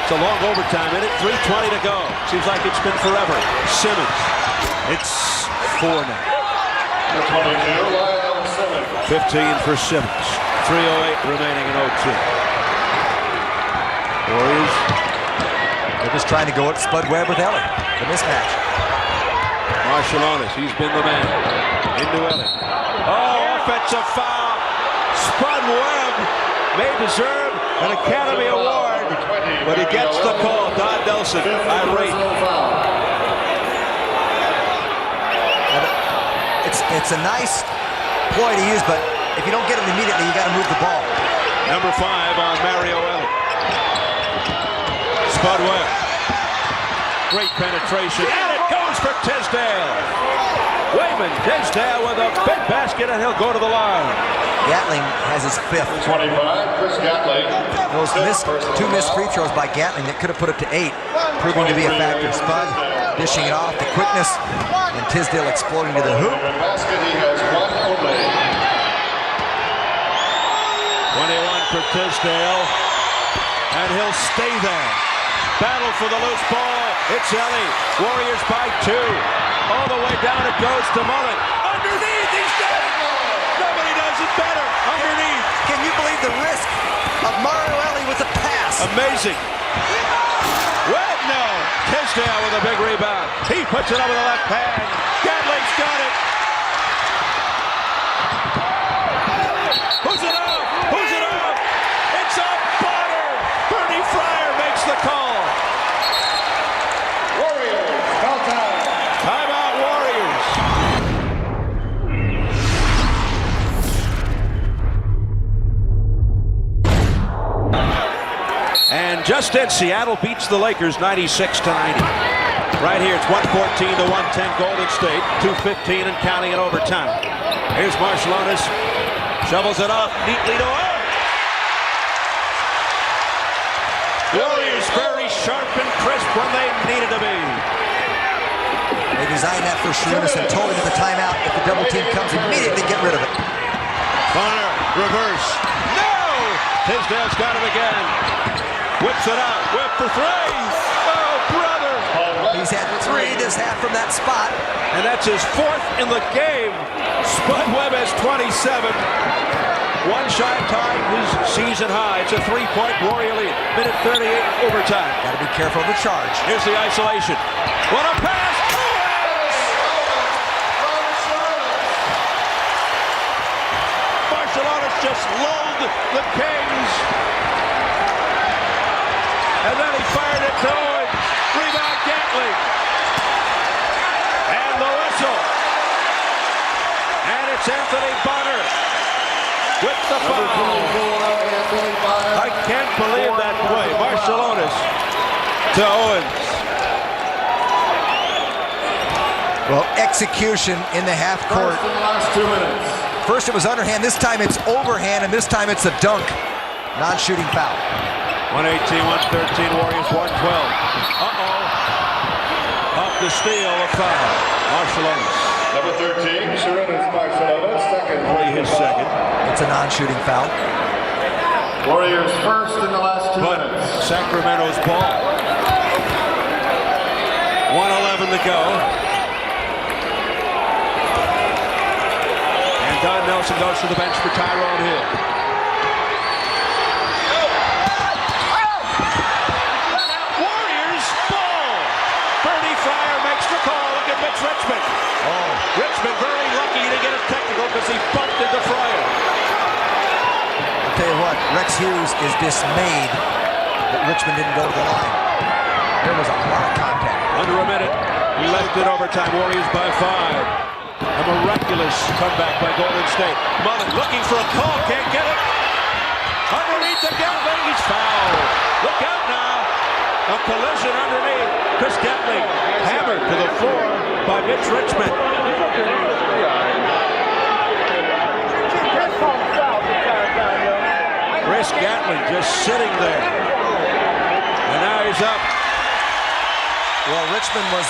It's a long overtime in it. 3:20 to go. Seems like it's been forever. Simmons. It's 4 now. 15 for Simmons. 3:08 remaining in 02. Warriors.
They're just trying to go at Spud Webb with Ellie. The mismatch.
Marciulionis, he's been the man. Into Ellie. Oh, offensive foul. Spud Webb may deserve an Academy Award, but he gets the call. Don Nelson, irate.
It's a nice ploy to use, but if you don't get it immediately, you got to move the ball.
Number 5 on Mario Ellie. Spud Webb. Great penetration, and it goes for Tisdale. Wayman Tisdale with a big basket, and he'll go to the line.
Gatling has his 5th.
25, Chris Gatling.
Those two missed free throws by Gatling that could have put it to 8, proving to be a factor. Spud dishing it off, the quickness, and Tisdale exploding to the hoop.
Basket, he has 1 only.
21 for Tisdale, and he'll stay there. Battle for the loose ball. It's Ellie. Warriors by 2. All the way down it goes to Mullen. Underneath, he's got it. Nobody does it better. Underneath.
Can you believe the risk of Mario Ellie with the pass?
Amazing. Well, no. Tisdale with a big rebound. He puts it up with the left hand. Gatling's got it. Who's it up? Who's it up? It's a butter. Bernie Fryer makes the call.
Warriors, foul time.
Timeout, Warriors. And just in, Seattle beats the Lakers 96-90. Right here, it's 114-110 Golden State. 2:15 and counting in overtime. Here's Marciulionis. Shovels it off neatly to Owens. Warriors very sharp and crisp when they needed to be.
They designed that for Marciulionis and told him at the timeout, if the double team comes, immediately get rid of it.
Bonner, reverse. No! Tisdale's got it again. Whips it out. Webb for 3. Oh, brother!
He's had 3 this half from that spot.
And that's his 4th in the game. Spud Webb has 27. One shot tied his season high. It's a 3-point Warrior lead. Minute 38 overtime.
Got to be careful of the charge.
Here's the isolation. What a pass! Marciulionis just lulled the Kings. fired it to Owens. Rebound Gatling. And the whistle. And it's Anthony Bonner with the foul. I can't believe that play. Marciulionis to Owens.
Well, execution in the half court.
First in the last 2 minutes.
First it was underhand, this time it's overhand, and this time it's a dunk. Non-shooting foul.
118-113, Warriors 112. Off the steal, a foul. Marciulionis.
Number 13, Sharonis Marciulionis, second.
Only his second.
It's a non-shooting foul.
Warriors first in the last 2
But
minutes.
Sacramento's ball. 1:11 to go. And Don Nelson goes to the bench for Tyrone Hill. Warriors ball. Bernie Fryer makes the call. Look at Mitch Richmond.
Oh,
Richmond very lucky to get a technical because he bumped into Fryer.
I'll tell you what, Rex Hughes is dismayed that Richmond didn't go to the line. There was a lot of contact.
Under a minute, left in overtime. Warriors by 5. A miraculous comeback by Golden State. Mullen looking for a call, can't get it. Underneath the Gatling, he's fouled. Look out now. A collision underneath. Chris Gatling hammered to the floor by Mitch Richmond. Chris Gatling just sitting there. And now he's up.
Well, Richmond was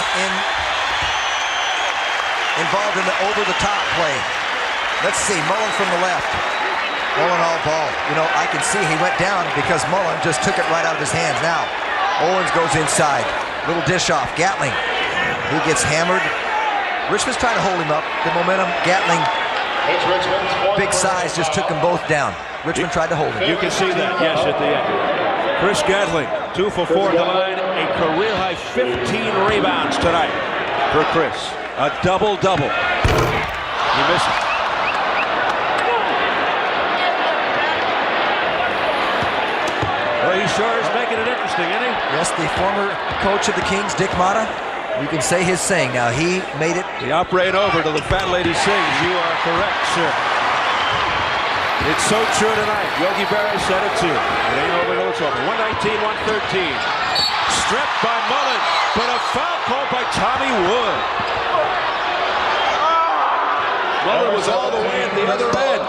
involved in the over-the-top play. Let's see, Mullen from the left. Mullen all ball. You know, I can see he went down because Mullen just took it right out of his hands. Now, Owens goes inside. Little dish off. Gatling, he gets hammered. Richmond's trying to hold him up. The momentum, Gatling, big size, just took them both down. Richmond tried to hold him.
You can see that, yes, at the end. Chris Gatling, 2 for 4 at the line, a career-high 15 rebounds tonight for Chris. A double-double. He misses. Well, he sure is making it interesting, isn't he?
Yes, the former coach of the Kings, Dick Motta, you can say his saying. Now, he made it.
The operate over till the fat lady sings. You are correct, sir. It's so true tonight. Yogi Berra said it too. It ain't over till it's over. 119-113. Stripped by Mullen, but a foul called by Tommy Wood. Mullen was all the way at the other end.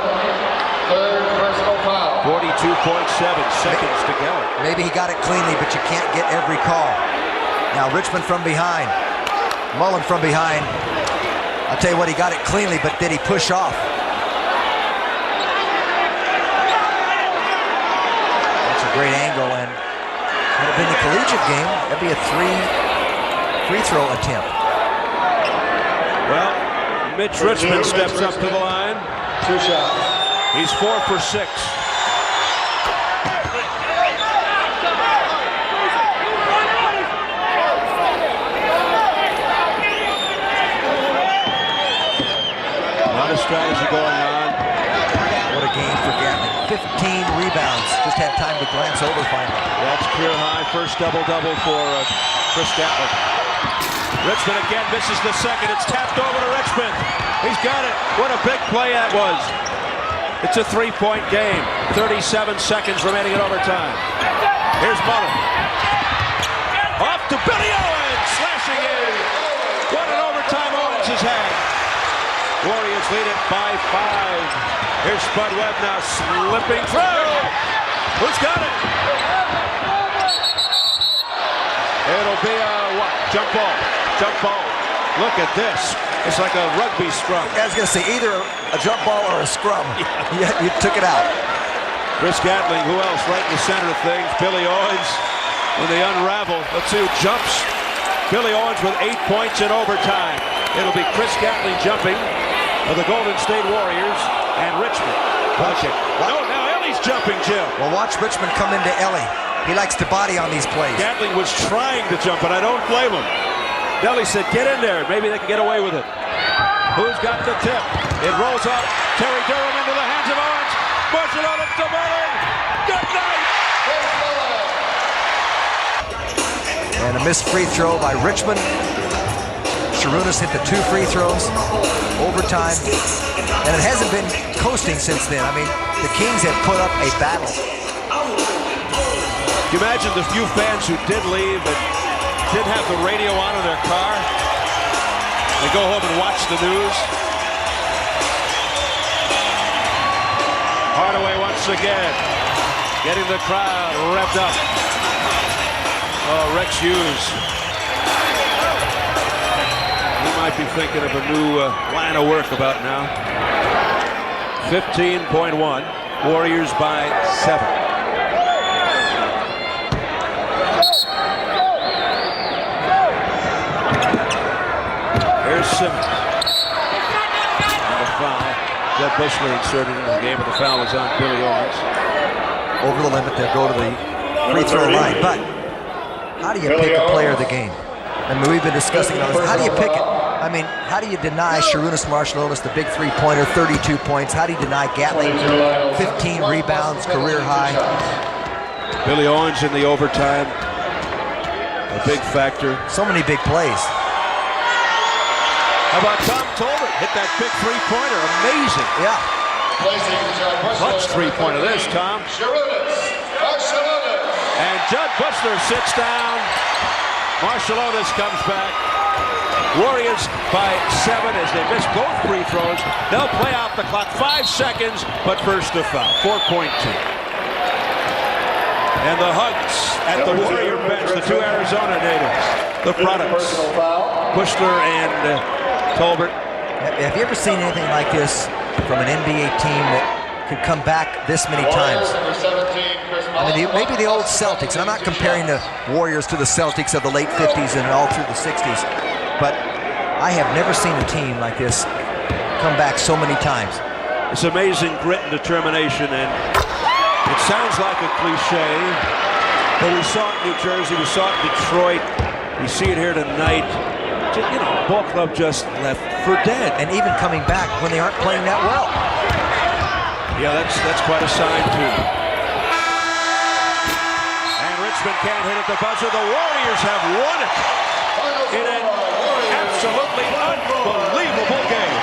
Third personal foul.
42.7 seconds to go.
Maybe he got it cleanly, but you can't get every call. Now, Richmond from behind. Mullen from behind. I'll tell you what, he got it cleanly, but did he push off? That's a great angle, and would have been the collegiate game. That'd be a free throw attempt.
Well, Mitch Richmond steps up to the line.
2 shots.
He's 4 for 6. A lot of strategy going on.
What a game for Gatling. 15 rebounds. Just had time to glance over finally.
That's career high. First double-double for Chris Gatling. Richmond again misses the second. It's tapped over to Richmond. He's got it. What a big play that was. It's a 3-point game. 37 seconds remaining in overtime. Here's Mullen. Off to Billy Owens. Slashing in. What an overtime Owens has had. Warriors lead it by 5. Here's Spud Webb now slipping through. Who's got it? It'll be a what? Jump ball. Jump ball. Look at this. It's like a rugby scrum.
I was going to say either a jump ball or a scrum. Yeah, you took it out.
Chris Gatling, who else? Right in the center of things. Billy Owens when they unravel. Let's see who jumps. Billy Owens with 8 points in overtime. It'll be Chris Gatling jumping for the Golden State Warriors and Richmond.
Watch it.
No, now Ellie's jumping, Jim.
Well, watch Richmond come into Ellie. He likes to body on these plays.
Gatling was trying to jump, but I don't blame him. Ellie said, get in there. Maybe they can get away with it. Who's got the tip? It rolls up. Terry Durham into the hands of Owens. Marciulionis to Mullen. Good night.
And a missed free throw by Richmond. Marciulionis hit the 2 free throws, overtime, and it hasn't been coasting since then. I mean, the Kings have put up a battle.
Can you imagine the few fans who did leave and didn't have the radio on in their car? They go home and watch the news. Hardaway once again, getting the crowd revved up. Oh, Rex Hughes. He might be thinking of a new line of work about now. 15.1. Warriors by 7. Here's Simmons. And the foul. Jed Bushler inserted into the game, but the foul was on Billy Owens.
Over the limit, they'll go to the free throw line. But how do you pick a player of the game? I mean, we've been discussing all this. How do you pick it? I mean, how do you deny Marciulionis the big three-pointer, 32 points? How do you deny Gatling 15 rebounds, career high?
Billy Owens in the overtime, a big factor.
So many big plays.
How about Tom Tolbert? Hit that big three-pointer. Amazing.
Yeah.
Clutch three-pointer. There's Tom. And Judd Bushler sits down. Marciulionis comes back. Warriors by 7 as they miss both free throws. They'll play out the clock. 5 seconds, but first to foul. 4.2. And the hugs at the Warrior bench, the 2 Arizona natives, the products, Bushler and Tolbert.
Have you ever seen anything like this from an NBA team that could come back this many times? I mean, maybe the old Celtics. I'm not comparing the Warriors to the Celtics of the late 50s and all through the 60s, but I have never seen a team like this come back so many times.
It's amazing grit and determination, and it sounds like a cliche, but we saw it in New Jersey, we saw it in Detroit, we see it here tonight. You know, ball club just left for dead.
And even coming back when they aren't playing that well.
Yeah, that's quite a sign, too. And Richmond can't hit at the buzzer. The Warriors have won it in an absolutely unbelievable game.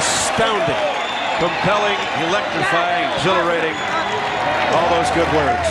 Astounding, compelling, electrifying, exhilarating, all those good words.